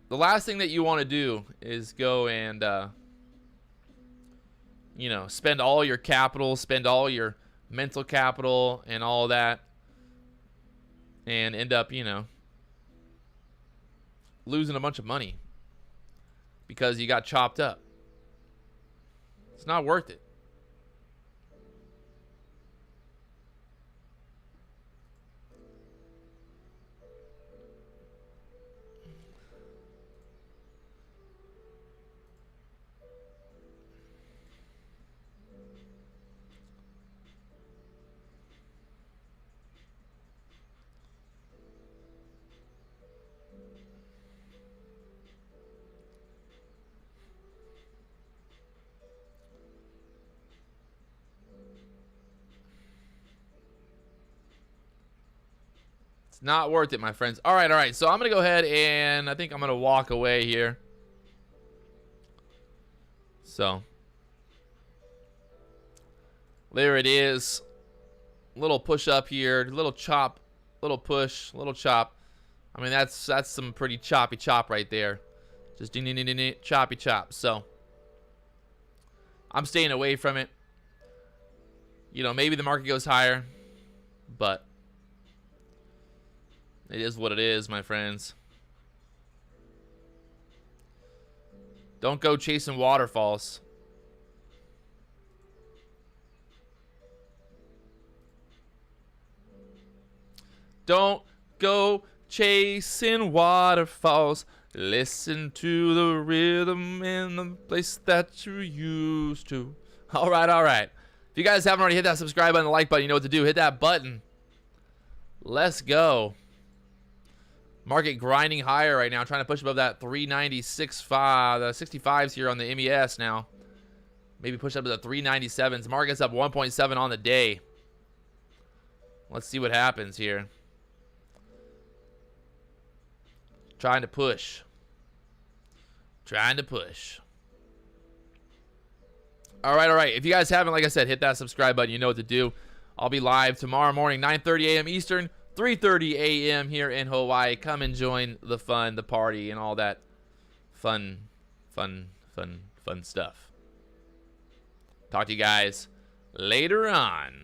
the last thing that you want to do is go and you know, spend all your capital, spend all your mental capital and all that, and end up, you know, losing a bunch of money because you got chopped up. It's not worth it. It's not worth it, my friends. All right. So I'm going to go ahead and I think I'm going to walk away here. So there it is. Little push up here, little chop, little push, little chop. I mean, that's some pretty choppy chop right there. Just choppy chop. So I'm staying away from it. You know, maybe the market goes higher, but it is what it is, my friends. Don't go chasing waterfalls. Don't go chasing waterfalls. Listen to the rhythm in the place that you're used to. All right. If you guys haven't already hit that subscribe button, the like button, you know what to do. Hit that button. Let's go. Market grinding higher right now, trying to push above that 396.5, the 65s here on the MES now. Maybe push up to the 397s. Market's up 1.7 on the day. Let's see what happens here. Trying to push. All right. If you guys haven't, like I said, hit that subscribe button. You know what to do. I'll be live tomorrow morning, 9:30 a.m. Eastern, 3:30 a.m. here in Hawaii. Come and join the fun, the party, and all that fun stuff. Talk to you guys later on.